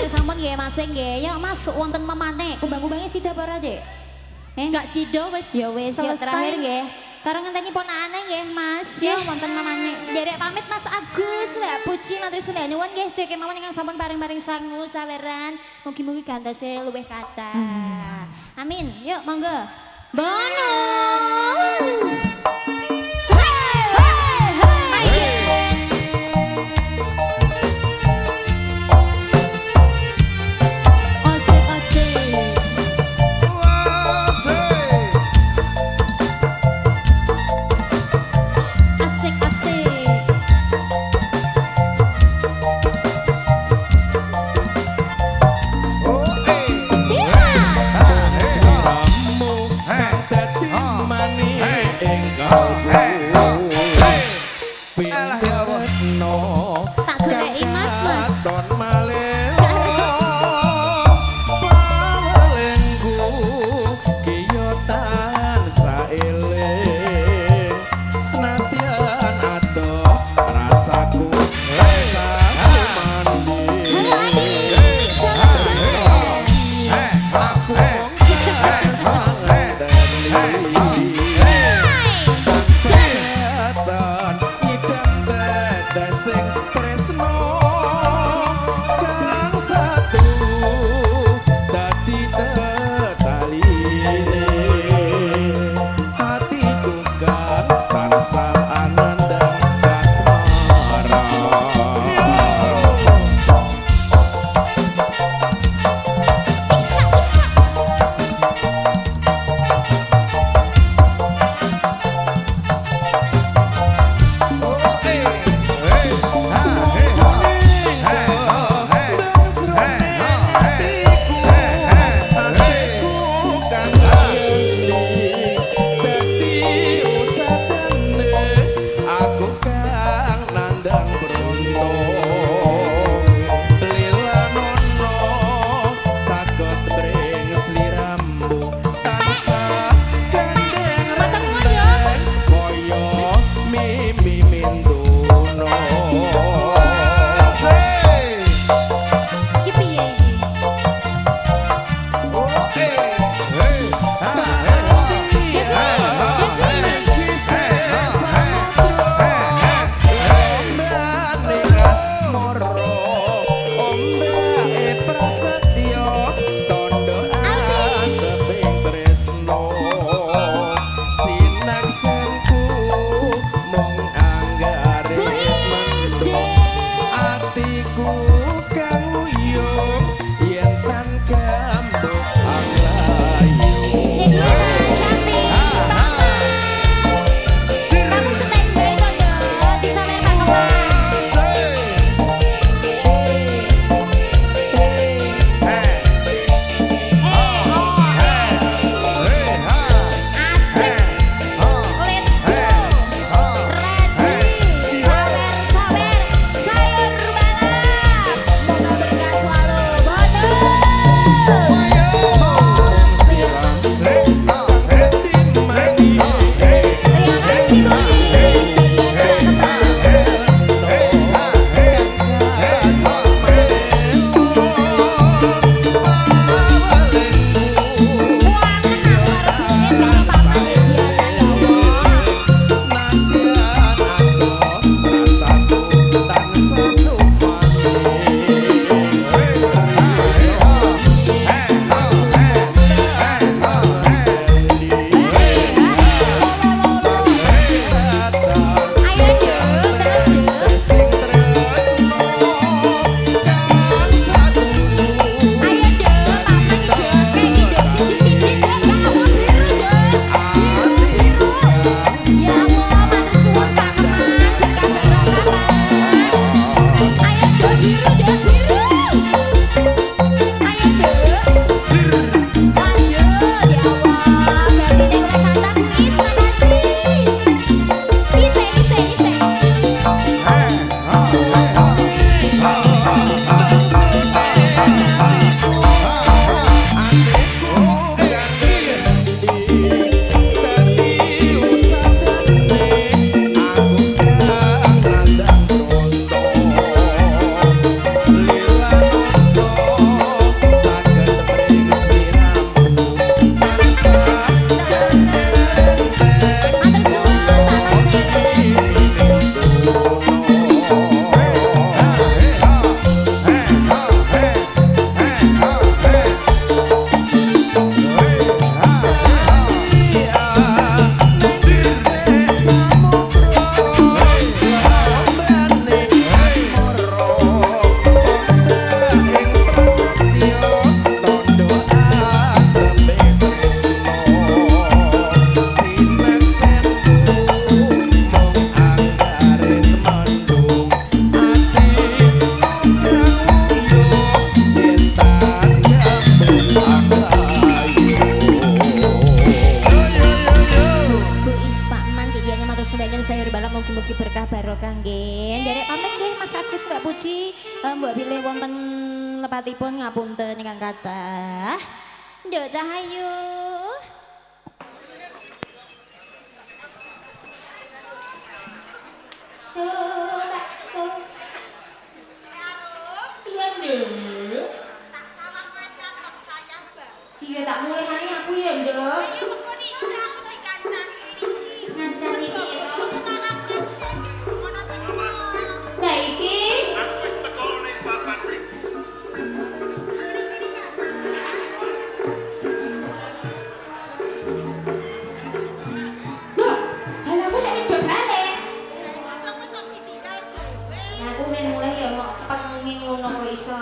Speaker 1: nggih sampun nggih Mas nggih. Ya Mas wonten memane kumbang-kumbange sida para Dek?
Speaker 3: Enggak sido wis.
Speaker 1: Ya wis ya
Speaker 3: selesai.
Speaker 1: terakhir nggih. Karo ngenteni ponakane nggih Mas. Ya wonten mamane. Derek pamit Mas Agus lek puji matur suwun nyuwun nggih sedaya kemawon ingkang sampun paring-paring sangu saweran. Mugi-mugi gantose luwih kathah. Amin. Yuk monggo.
Speaker 3: Bonus. Asik asik. Asik asik.
Speaker 2: Oh, eh.
Speaker 4: Siramu kang dadi manis ing
Speaker 1: mbok pilih wonten lepatipun ngapunten ingkang kathah. Nduk Cahayu. So. Iya, Nduk. Iya tak mulai hari aku ya, Nduk. Ngancani piye to? Lah iki
Speaker 2: Aku wis teko ning papan kuwi.
Speaker 1: aku tak wis do balik. Aku men mulai ya mau pengin ngono kok iso.